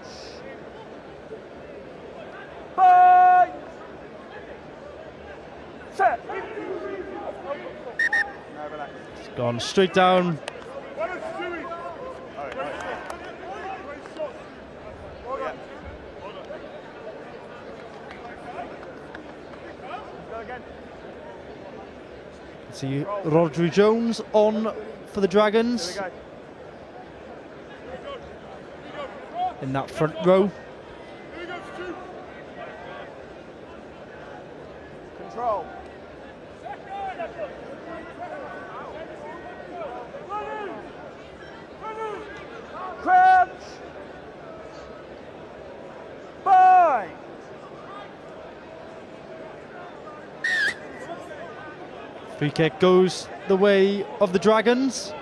Bye! Set! It's gone straight down. See Rodri Jones on for the Dragons in that front row. Control. Crouch! Bind! Free kick goes the way of the Dragons.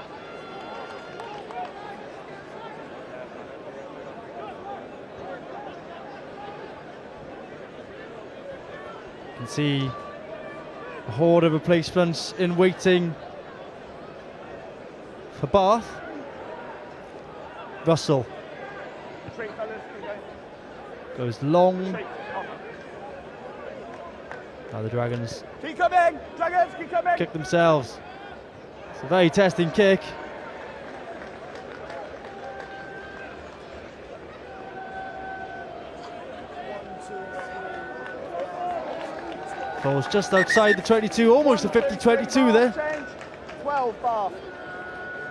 You can see a horde of replacements in waiting for Bath. Russell goes long. Now the Dragons Keep coming! Dragons, keep coming! kick themselves. It's a very testing kick. Falls just outside the 22, almost a 50-22 there. Change. 12 Bath.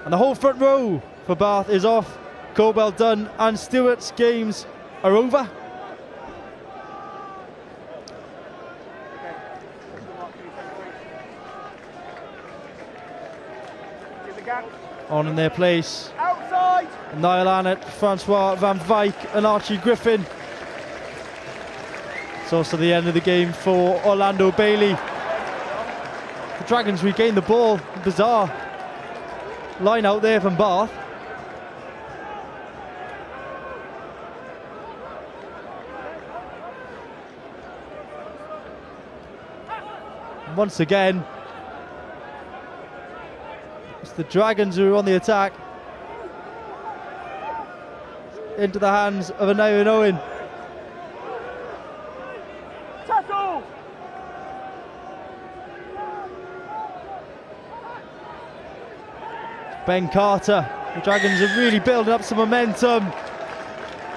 And the whole front row for Bath is off. Cobell done and Stewart's games are over. On in their place, Outside! Niall Annett, Francois Van Wyk and Archie Griffin. It's also the end of the game for Orlando Bailey. The Dragons regain the ball. Bizarre line out there from Bath. And once again, it's the Dragons who are on the attack. Into the hands of an Aaron Owen. Tackle! Ben Carter. The Dragons are really building up some momentum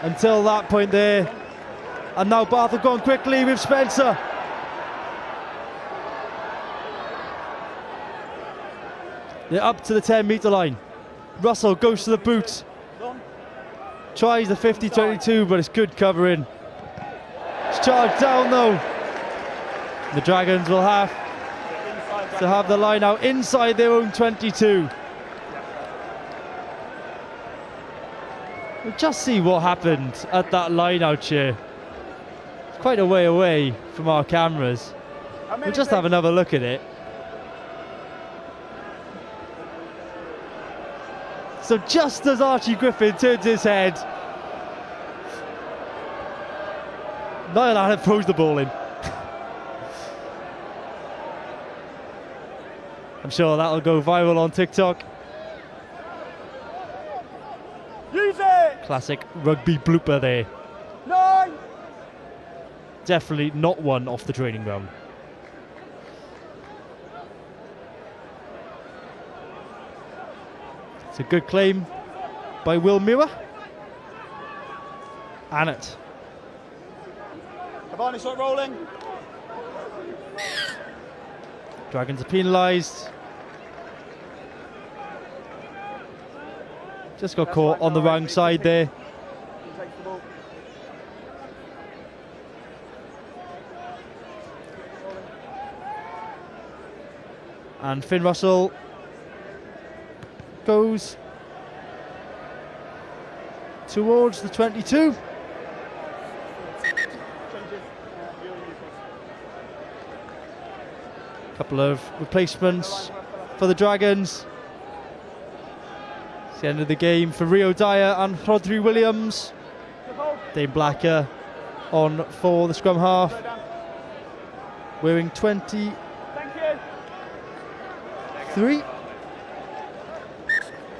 until that point there. And now Bath have gone quickly with Spencer. They're up to the 10-metre line. Russell goes to the boot. Tries the 50-22, but it's good covering. It's charged down though. The Dragons will have to have the line out inside their own 22. We'll just see what happened at that line out here. It's quite a way away from our cameras. We'll just have another look at it. So just as Archie Griffin turns his head, Niall Annett throws the ball in. I'm sure that'll go viral on TikTok. Use it! Classic rugby blooper there. 9! Definitely not one off the training ground. It's a good claim by Will Muir. Annett. Cavani, start rolling. Dragons are penalised. Just got caught on the wrong side there. Takes the ball. And Finn Russell goes towards the 22. Couple of replacements for the Dragons. It's the end of the game for Rio Dyer and Rodri Williams. Dane Blacker on for the scrum half, wearing 23.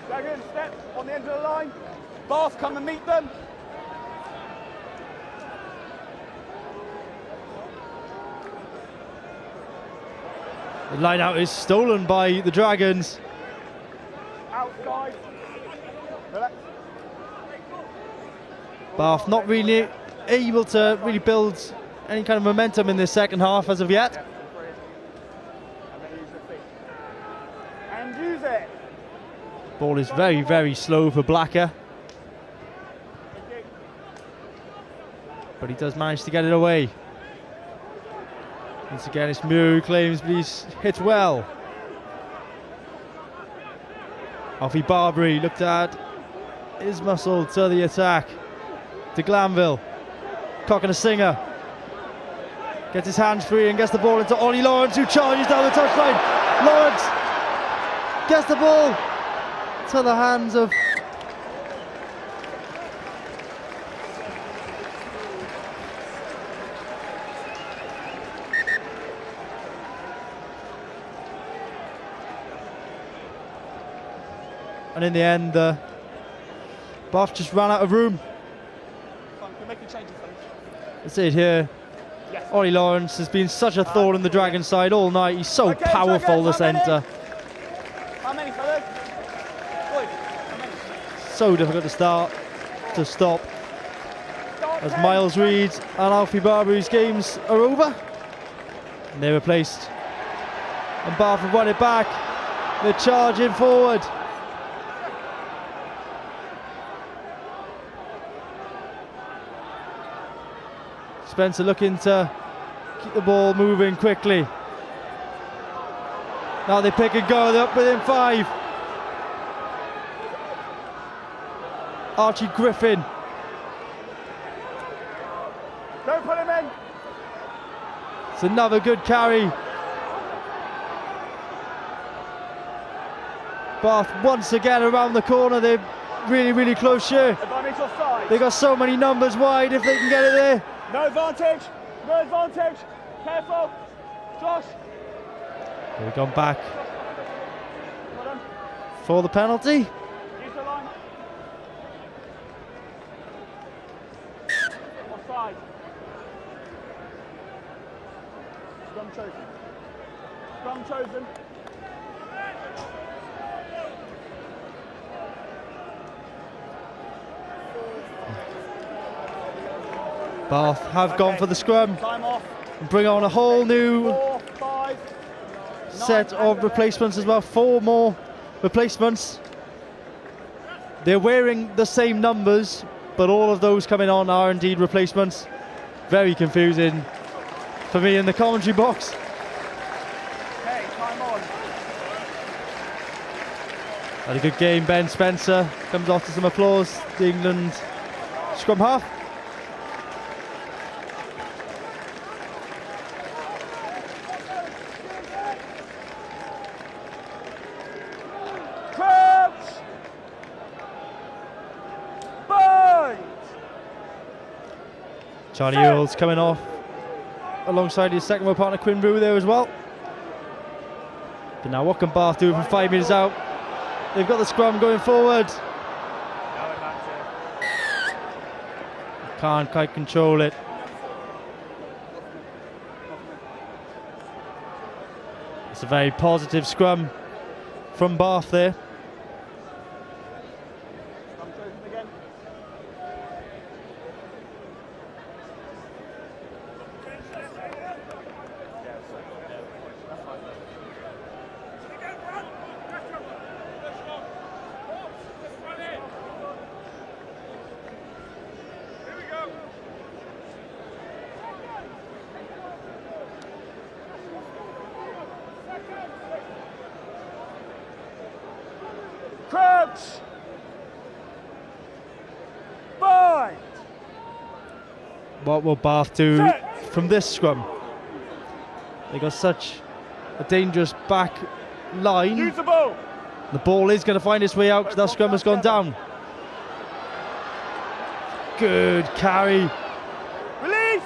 Dragons, step on the end of the line. Bath, come and meet them. The line out is stolen by the Dragons. Outside. Relax. Bath not really able to really build any kind of momentum in this second half as of yet. And then use the feet. And use it. Ball is very, very slow for Blacker, but he does manage to get it away. Once again, it's Muir who claims, but he's hit well. Alfie Barbary looked at his muscle to the attack. To Glanville. Cock and a singer. Gets his hands free and gets the ball into Ollie Lawrence, who charges down the touchline. Lawrence gets the ball to the hands of and in the end, Bath just ran out of room. That's it here. Yes. Ollie Lawrence has been such a thorn in the Dragon side all night. He's so powerful, the centre. How many, fellas? Boys, how many? So difficult to stop. As Miles Reed and Alfie Barbary's games are over. And they're replaced. And Bath have won it back. They're charging forward. Spencer looking to keep the ball moving quickly. Now they pick and go, they're up within 5. Archie Griffin. Don't put him in. It's another good carry. Bath once again around the corner. They're really, really close here. Advantage offside. They got so many numbers wide if they can get it there. No advantage. No advantage. Careful. Josh. They've gone back Well done. for the penalty. Use the line. Offside. Scrum chosen. Scrum chosen. Bath have gone for the scrum Time off. and bring on a whole new 4, 5, set of replacements as well. 4 more replacements. They're wearing the same numbers, but all of those coming on are indeed replacements. Very confusing for me in the commentary box. Okay, time on. Had a good game. Ben Spencer comes off to some applause. The England scrum half. Charlie Earls coming off alongside his second row partner Quinn Brew there as well. But now what can Bath do from 5 metres out? They've got the scrum going forward. Can't quite control it. It's a very positive scrum from Bath there. Scrum chosen again. Crouch! Bind! What will Bath do from this scrum? They got such a dangerous back line. Use the ball. The ball is going to find its way out because that scrum has gone down. Good carry. Release.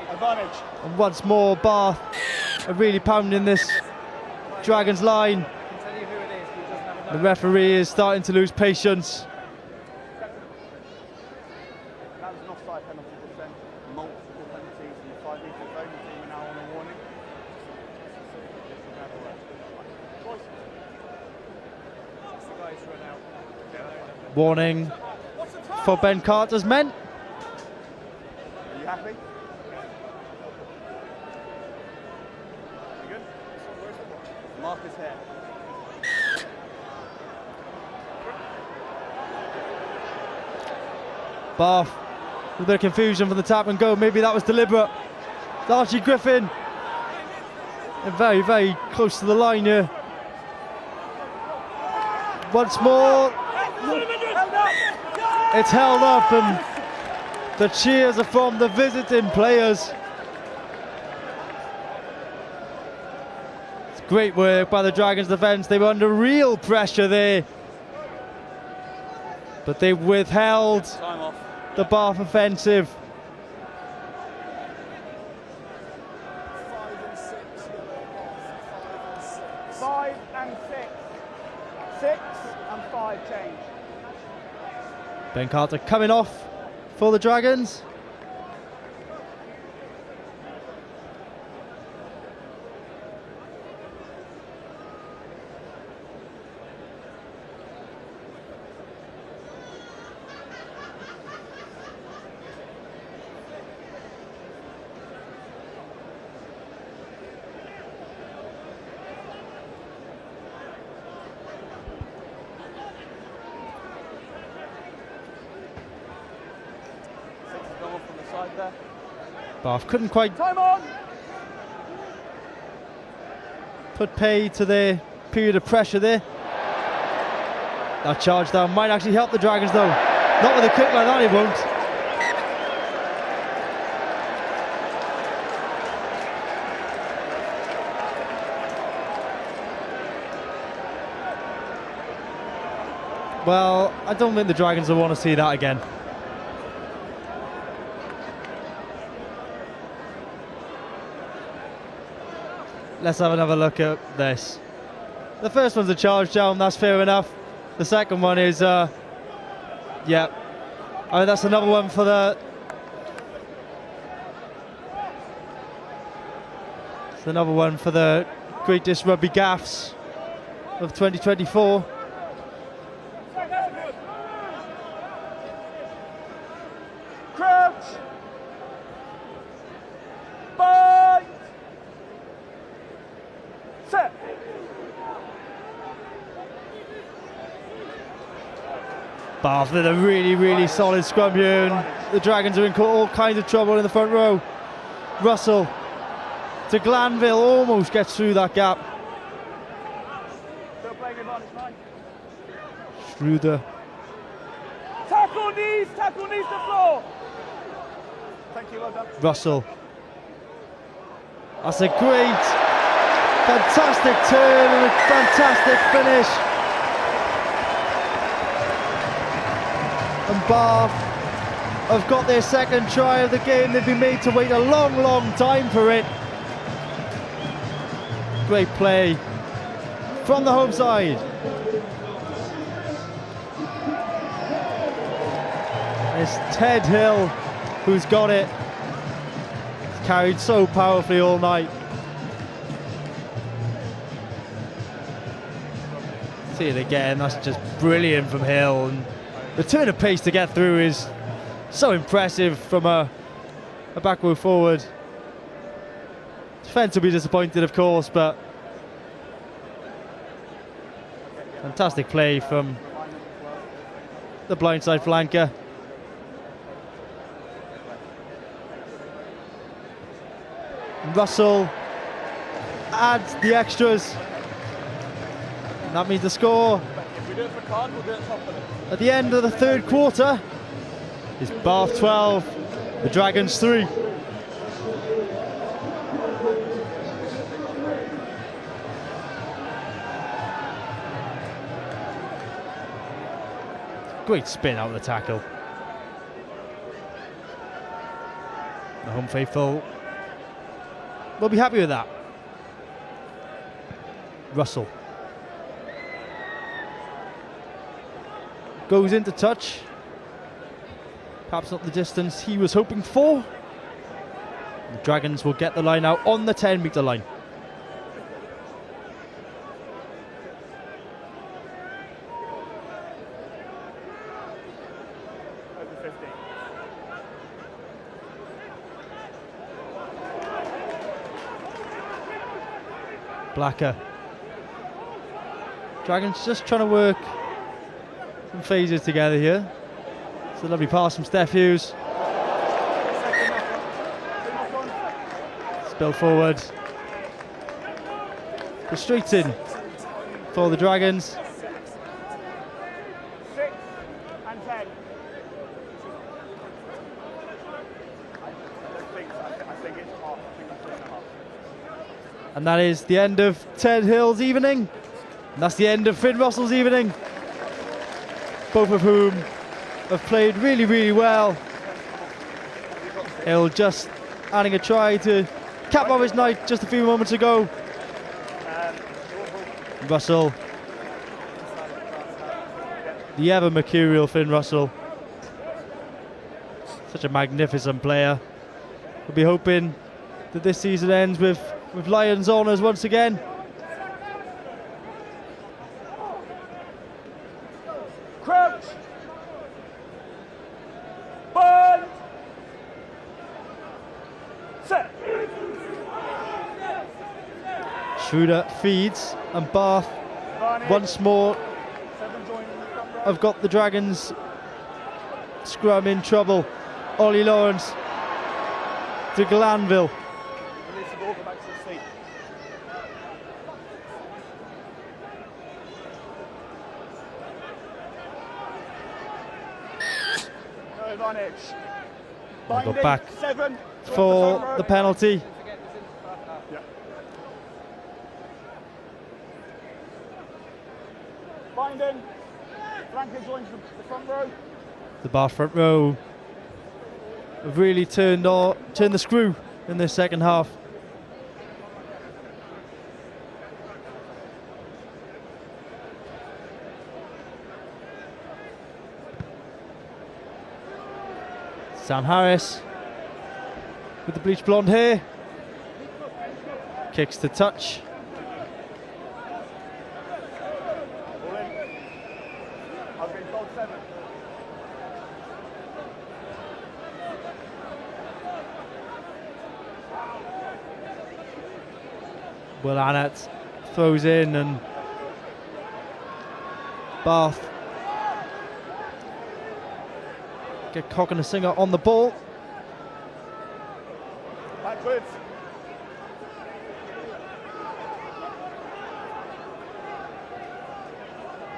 Advantage. And once more, Bath are really pounding this Dragons line. The referee is starting to lose patience. That was an offside penalty to send multiple penalties in the 5 metre zone. The team are now on a warning. Warning for Ben Carter's men. Are you happy? You good? Marcus here. Bath with a bit of confusion from the tap and go. Maybe that was deliberate. Archie Griffin. And very, very close to the line here. Once more. It's held up and the cheers are from the visiting players. It's great work by the Dragons defence. They were under real pressure there. But they withheld the Bath offensive. 5 and 6. 6 and 5 change. Ben Carter coming off for the Dragons. Bath couldn't quite put pay to their period of pressure there. That charge down might actually help the Dragons though. Not with a kick like that, it won't. Well, I don't think the Dragons will want to see that again. Let's have another look at this. The first one's a charge down, that's fair enough. The second one is, yeah. Oh, that's another one for the... It's another one for the greatest rugby gaffes of 2024. Crouch. Bind. Set. Bath with a really, really solid scrum here, and the Dragons are in all kinds of trouble in the front row. Russell to Glanville, almost gets through that gap. Still playing advantage 9. Schroeder. Tackle knees to floor. Thank you, well done. Russell. That's a great, fantastic turn and a fantastic finish. And Bath have got their second try of the game. They've been made to wait a long, long time for it. Great play from the home side. It's Ted Hill who's got it. It's carried so powerfully all night. See it again, that's just brilliant from Hill. And the turn of pace to get through is so impressive from a back row forward. Defence will be disappointed, of course, but fantastic play from the blindside flanker. Russell adds the extras. And that means the score If we do it for card, we'll do it top of it. at the end of the third quarter is Bath 12, the Dragons 3. Great spin out of the tackle. The home faithful will be happy with that. Russell goes into touch. Perhaps not the distance he was hoping for. The Dragons will get the line out on the 10-metre line. Over 50. Blacker. Dragons just trying to work some phases together here. It's a lovely pass from Steph Hughes. Spill forward. Frustrating for the Dragons. 6 and 10. I think it's half. I think it's 3.5. And that is the end of Ted Hill's evening. And that's the end of Finn Russell's evening. Both of whom have played really, really well. Hill just adding a try to cap off his night just a few moments ago. Russell, the ever mercurial Finn Russell. Such a magnificent player. We'll be hoping that this season ends with Lions honours once again. Crouch. Burn. Set. Schroeder feeds, and Bath once more have got the Dragons scrum in trouble. Ollie Lawrence to Glanville. Release the ball, go back to the seat. No advantage. They go Binding, back 7. for the penalty. Yeah. Binding. Flanker joins the front row. The Bath front row have really turned the screw in this second half. Sam Harris with the bleach blonde hair. Kicks to touch. All in. I was getting told 7. Will Annett throws in, and Bath get Cock and a Singer on the ball. Backwards.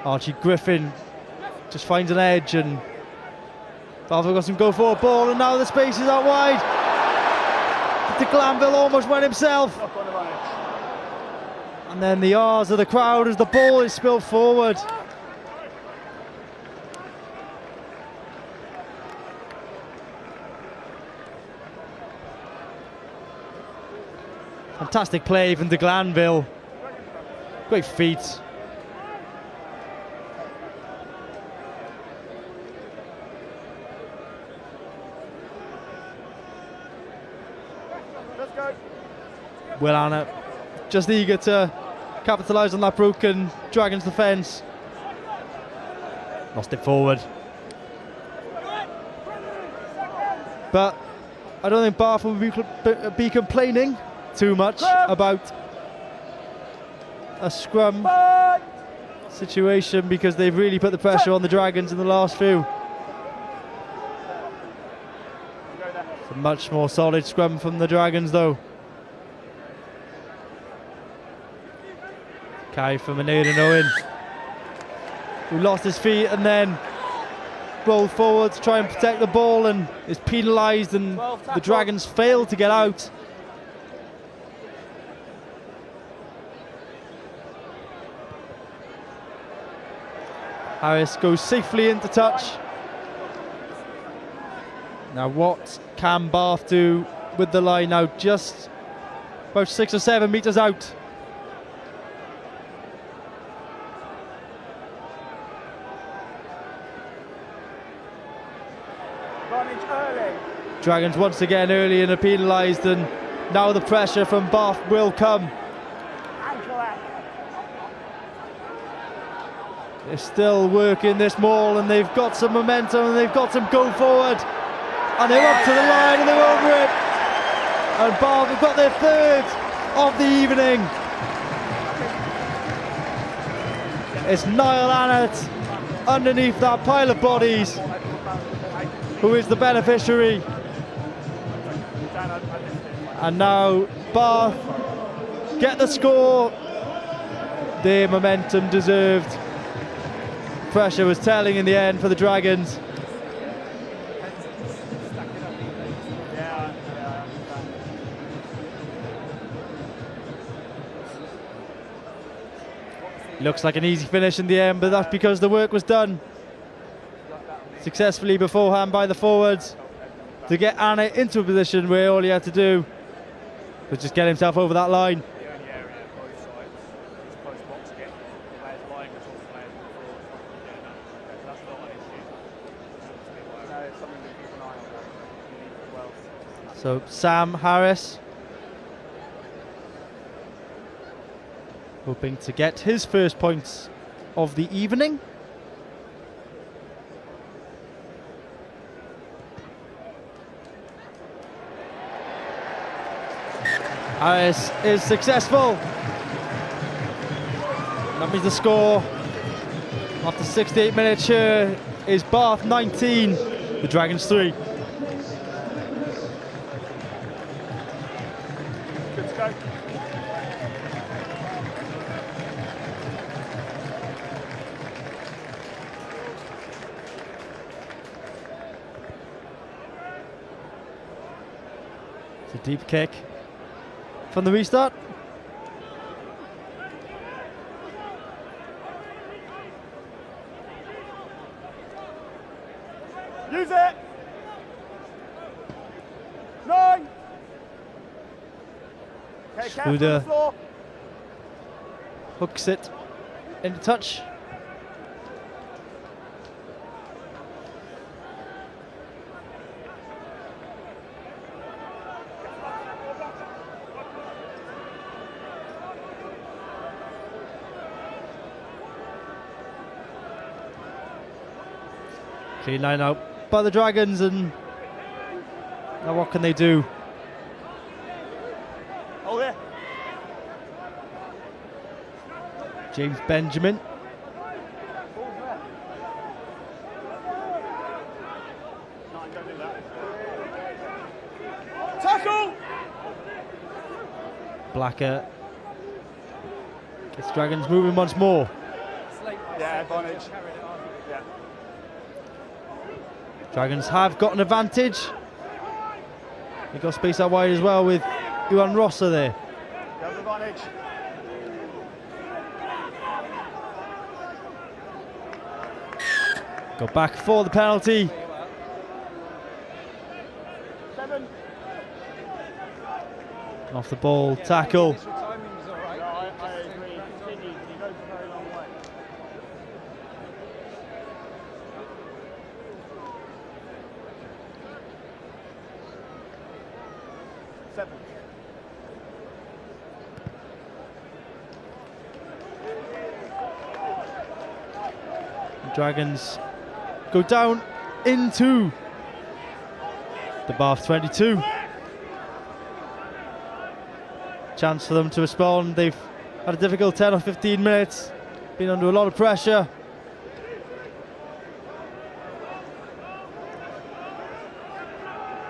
Archie Griffin just finds an edge, and Bath have got some go forward ball, and now the space is out wide. De Glanville almost went himself. Knock on advantage. And then the R's of the crowd as the ball is spilled forward. Fantastic play from De Glanville. Great feet. Let's go. Will Annett just eager to capitalise on that broken Dragons defence. Lost it forward. But I don't think Bath will be complaining too much about a scrum situation, because they've really put the pressure on the Dragons in the last few. It's a much more solid scrum from the Dragons though. Carry from Aidan Owen, who lost his feet and then rolled forward to try and protect the ball and is penalised, and the Dragons failed to get out. Harris goes safely into touch. Now what can Bath do with the line now? Just about 6 or 7 metres out. Advantage early. Dragons once again early and are penalised, and now the pressure from Bath will come. Ankle out. They're still working this maul, and they've got some momentum and they've got some go forward, and they're up to the line and they're over it, and Bath have got their third of the evening. It's Niall Annett underneath that pile of bodies who is the beneficiary, and now Bath get the score. Their momentum deserved. Pressure was telling in the end for the Dragons. Looks like an easy finish in the end, but that's because the work was done successfully beforehand by the forwards to get Anna into a position where all he had to do was just get himself over that line. The only area both sides is close box again. The players lying with all the players before. So that's not an issue. No, it's something to keep an eye on as well. So Sam Harris hoping to get his first points of the evening. Harris is successful. That means the score after 68 minutes here is Bath 19, the Dragons 3. Good to go. It's a deep kick from the restart. Use it. 9. Okay, careful on the Schroeder floor. hooks it into touch. Clean line out by the Dragons, and now what can they do? Hold it. James Benjamin. Don't do that. Tackle! Blacker gets Dragons moving once more. Yeah, advantage. Yeah. Dragons have got an advantage. They've got space out wide as well with Iwan Rosser there. You have advantage. Go back for the penalty. 7. Off the ball, tackle. No, I agree. Continue. He goes a very long way. Seven. Dragons go down into the Bath 22. Chance for them to respond. They've had a difficult 10 or 15 minutes, been under a lot of pressure.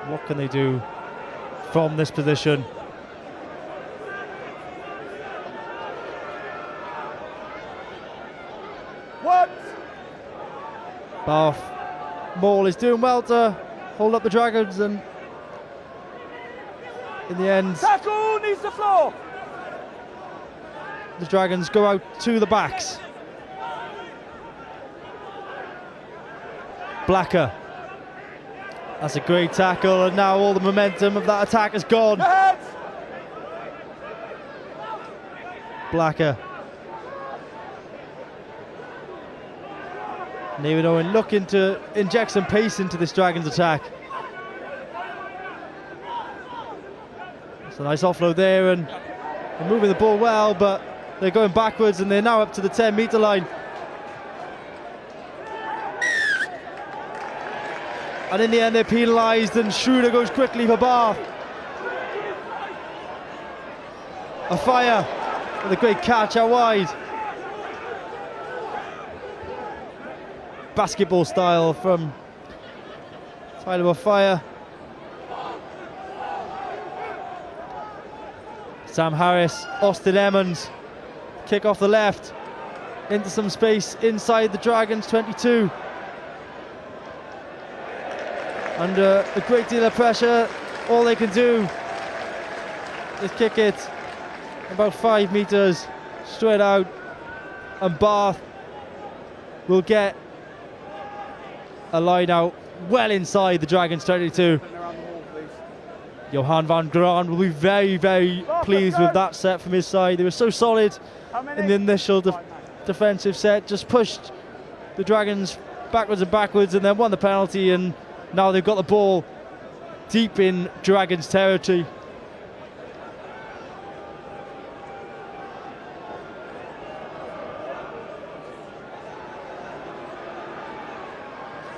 What can they do from this position? What? Bath Maul is doing well to hold up the Dragons, and in the end Tackle needs the floor. the Dragons go out to the backs. Blacker. That's a great tackle, and now all the momentum of that attack is gone. Blacker. David Owen looking to inject some pace into this Dragons attack. It's a nice offload there, and they're moving the ball well, but they're going backwards, and they're now up to the 10-metre line. And in the end, they're penalised, and Schroeder goes quickly for Bath. A fire with a great catch out wide. Basketball style from Tyler Fire. Sam Harris, Austin Emmons, kick off the left into some space inside the Dragons 22. Under a great deal of pressure, all they can do is kick it about 5 metres straight out, and Bath will get a line out well inside the Dragons 22. Johan van Graan will be very, very pleased with that set from his side. They were so solid in the initial defensive set, just pushed the Dragons backwards and backwards, and then won the penalty, and now they've got the ball deep in Dragons territory.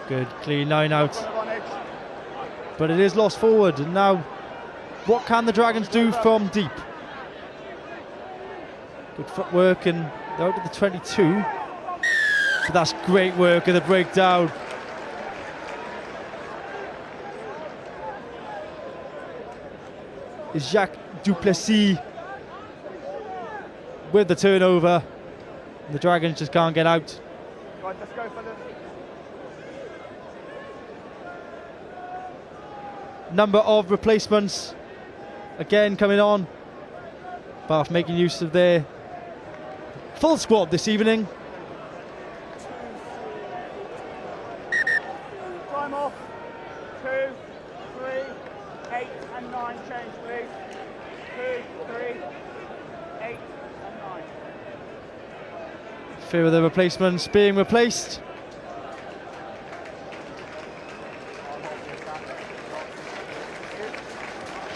Good, clean line out. But it is lost forward, and now what can the Dragons do from deep? Good footwork, and they're out at the 22. But that's great work at the breakdown. Is Jacques Duplessis with the turnover. The Dragons just can't get out. Right, let's go for the Number of replacements again coming on. Bath making use of their full squad this evening. time off. 2, 3, 8 and 9 change, please. 2, 3, 8 and 9. Few of the replacements being replaced.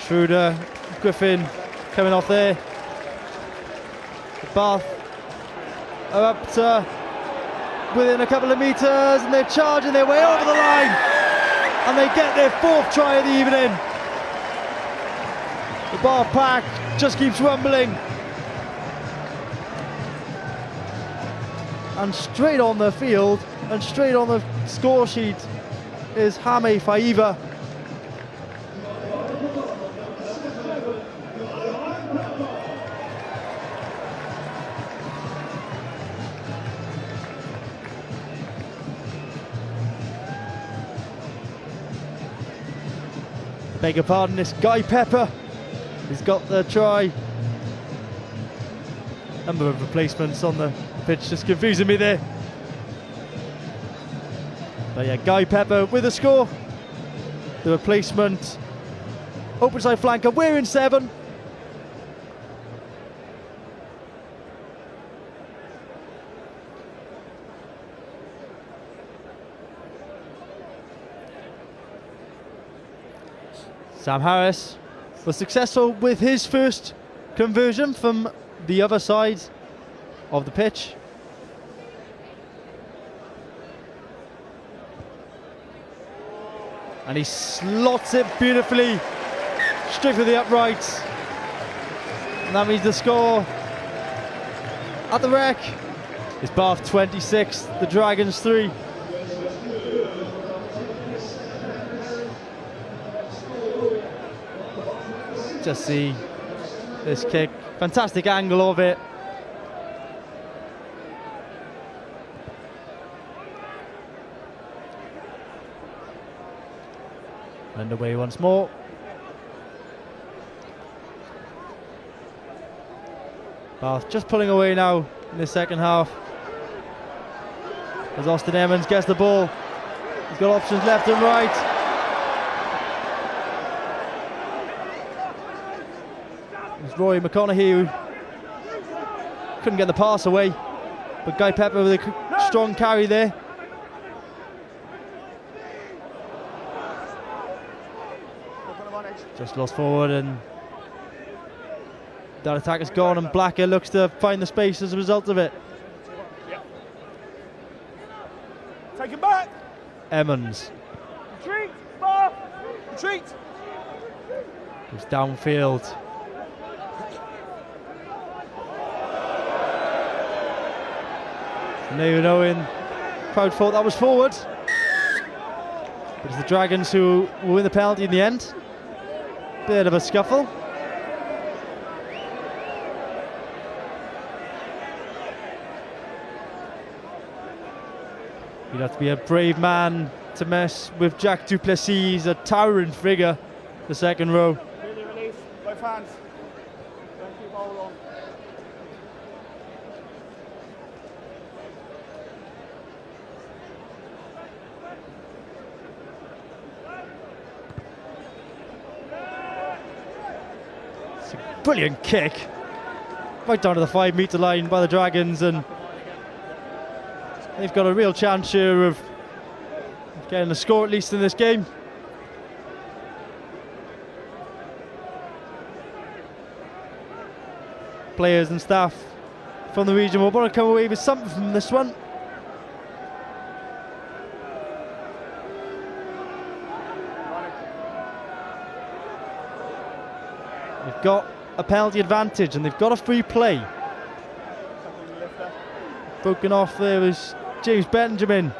Schroeder, Griffin coming off there. Bath are up to within a couple of metres, and they're charging their way over the line, and they get their 4th try of the evening. The Bath pack just keeps rumbling, and straight on the field and straight on the score sheet is Hame Faiva. Beg your pardon, it's Guy Pepper. He's got the try. Number of replacements on the pitch, just confusing me there. But yeah, Guy Pepper with a score. The replacement, open side flanker, we're in 7. Sam Harris was successful with his first conversion from the other side of the pitch. And he slots it beautifully straight for the uprights. And that means the score at the Rec is Bath 26, the Dragons 3. Just see this kick, fantastic angle of it. Underway once more. Bath just pulling away now in the second half, as Austin Emmons gets the ball He's got options left and right. It's Roy McConaughey who couldn't get the pass away, but Guy Pepper with a strong carry there. Just lost forward, and that attack is gone, and Blacker looks to find the space as a result of it. Take him back. Emmons Retreat. Bar. Retreat. goes downfield. Nathan Owen, crowd thought that was forward, but it's the Dragons who will win the penalty in the end. Bit of a scuffle. You'd have to be a brave man to mess with Jack Duplessis, a towering figure, the second row. Really release. Both hands. Don't keep hold on. It's a brilliant kick. Right down to the 5 metre line by the Dragons, and they've got a real chance here of getting a score at least in this game. Players and staff from the region will want to come away with something from this one. They've got a penalty advantage and they've got a free play. Broken off there was James Benjamin.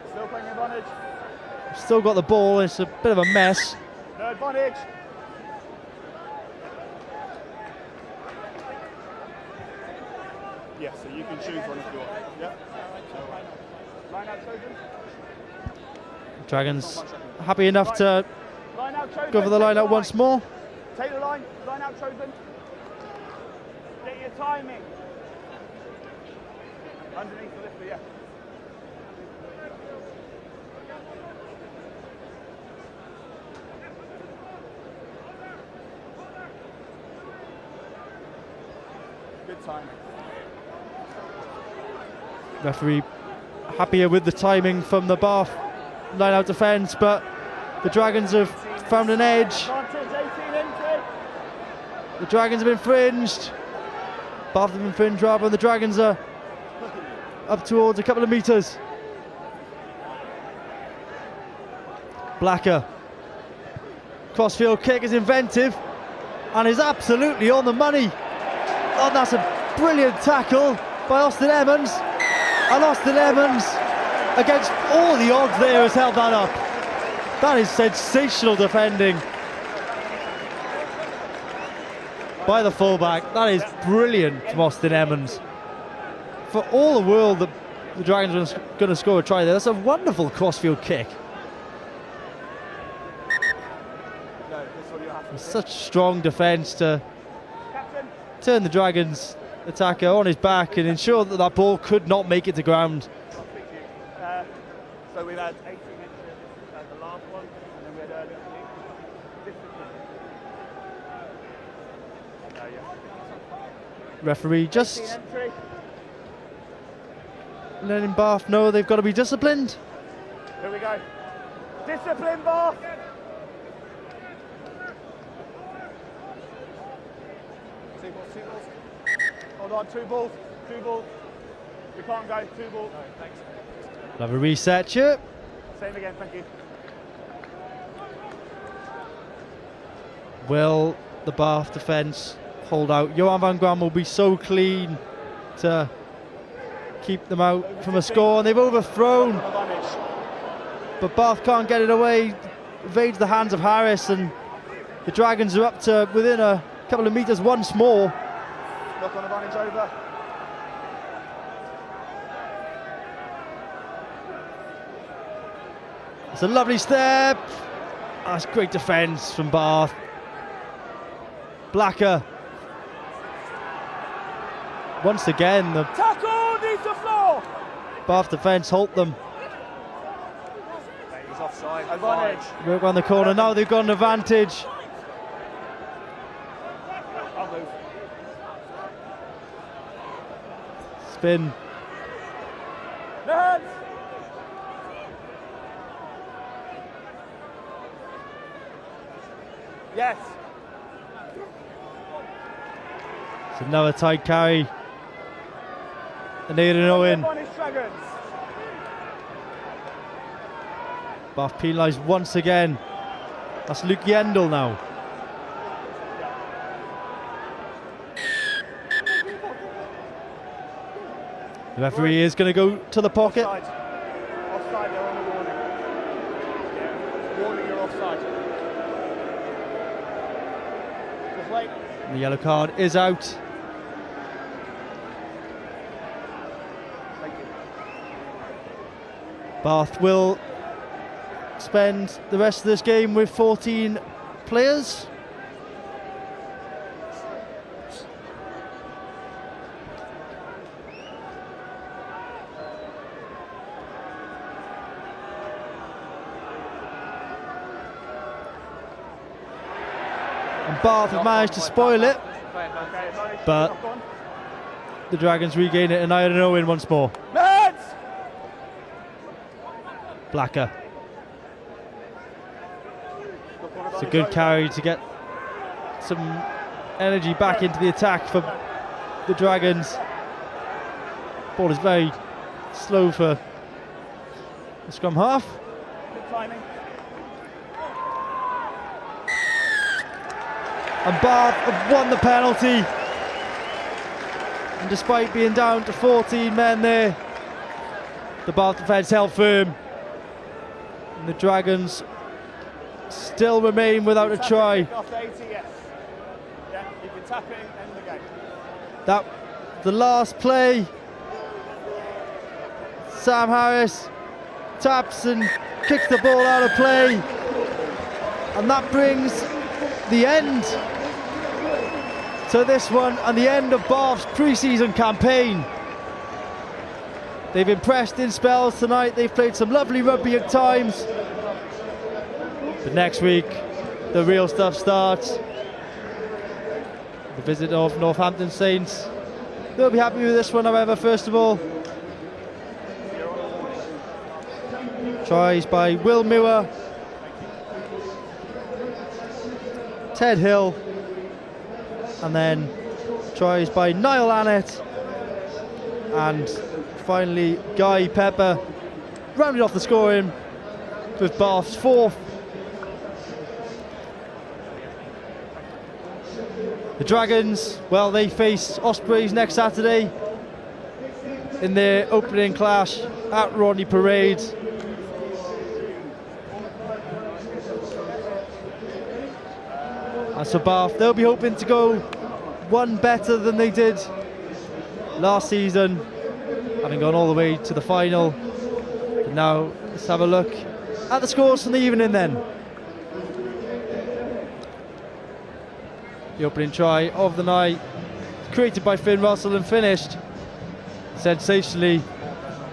Still playing advantage. Still got the ball, it's a bit of a mess. No advantage. Yeah, so you can choose one if you want. Yeah. Line out chosen. Dragons happy enough to Line out chosen. go for the line out once more. Take the line. Line out chosen. Get your timing. Underneath the lifter, yeah. Good time. Referee happier with the timing from the Bath line out defence, but the Dragons have found an edge. Advantage, 18 entry. The Dragons have infringed. Bath have infringed rather, and the Dragons are up towards a couple of metres. Blacker. Crossfield kick is inventive and is absolutely on the money. Oh, that's a brilliant tackle by Austin Emmons. And Austin Emmons, against all the odds there, has held that up. That is sensational defending by the fullback. That is brilliant from Austin Emmons. For all the world that the Dragons are going to score a try there, that's a wonderful crossfield kick. Such strong defence to turn the Dragons attacker on his back and ensure that that ball could not make it to ground. So we've had 18 entries as the last one, and then we had earlier. Referee just letting Bath know they've got to be disciplined. Here we go. Discipline, Bath. Two balls. Hold on, two balls. We can't go, 2 balls. No, thanks. We'll have a reset here. Same again, thank you. Will the Bath defence hold out? Johan van Gram will be so clean to keep them out from a score, and they've overthrown. But Bath can't get it away. Evades the hands of Harris, and the Dragons are up to within a couple of metres once more. Knock on advantage over. It's a lovely step. That's great defence from Bath. Blacker. Once again, the Tackle, needs the floor. Bath defence halt them. Advantage. Work around the corner. Now they've got an advantage. I'll move. Spin. No hands. Yes. It's another tight carry. And Aidan Owen. Advantage Dragons. Bath penalised once again. That's Luke Yendall now. The referee is going to go to the pocket. Offside. Offside, they're on a warning. Yeah. Warning, you're offside. Just wait. The yellow card is out. Thank you. Bath will spend the rest of this game with 14 players. And Bath have managed to spoil it, but the Dragons regain it and Aidan Owen once more. Lads! Blacker. It's a good carry to get some energy back into the attack for the Dragons. Ball is very slow for the scrum half. Good timing. And Bath have won the penalty. And despite being down to 14 men there, the Bath defence held firm. And the Dragons still remain without a try. After 80, yes. Yeah, you can tap it and end the game. That the last play. Sam Harris taps and kicks the ball out of play. And that brings the end to this one and the end of Bath's pre-season campaign. They've impressed in spells tonight. They've played some lovely rugby at times. But next week, the real stuff starts. The visit of Northampton Saints. They'll be happy with this one, however, first of all. Tries by Will Muir, Ted Hill, and then tries by Niall Annett, and finally Guy Pepper rounded off the scoring with Bath's fourth. The Dragons, well, they face Ospreys next Saturday in their opening clash at Rodney Parade. As for Bath, they'll be hoping to go one better than they did last season, having gone all the way to the final. But now let's have a look at the scores from the evening then. The opening try of the night, created by Finn Russell and finished sensationally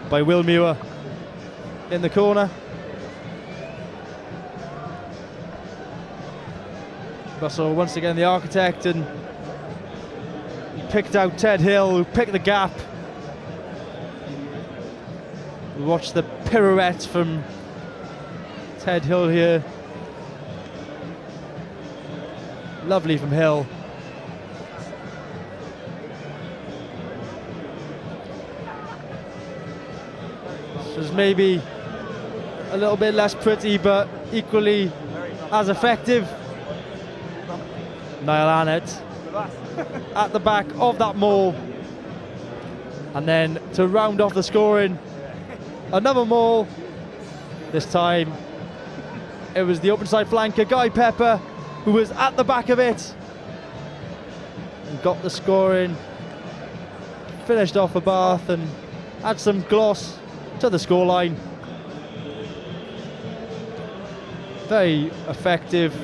by Will Muir in the corner. Russell once again the architect, and he picked out Ted Hill, who picked the gap. We watch the pirouette from Ted Hill here. Lovely from Hill. This was maybe a little bit less pretty, but equally as effective. Niall Annett at the back of that maul, and then to round off the scoring, another maul. This time it was the open side flanker Guy Pepper who was at the back of it and got the scoring, finished off for Bath and add some gloss to the scoreline. Very effective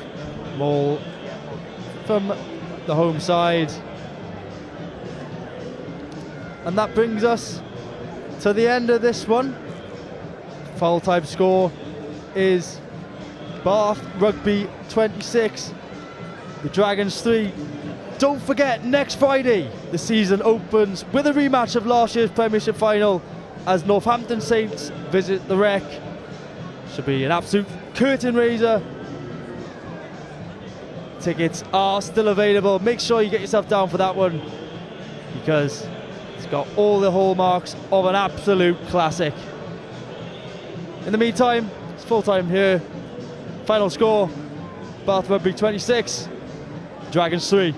maul from the home side, and that brings us to the end of this one. Foul time score is Bath Rugby 26, the Dragons 3. Don't forget, next Friday the season opens with a rematch of last year's Premiership final as Northampton Saints visit the Rec. Should be an absolute curtain raiser. Tickets are still available. Make sure you get yourself down for that one because it's got all the hallmarks of an absolute classic. In the meantime, it's full time here. Final score, Bath Rugby 26, Dragons 3.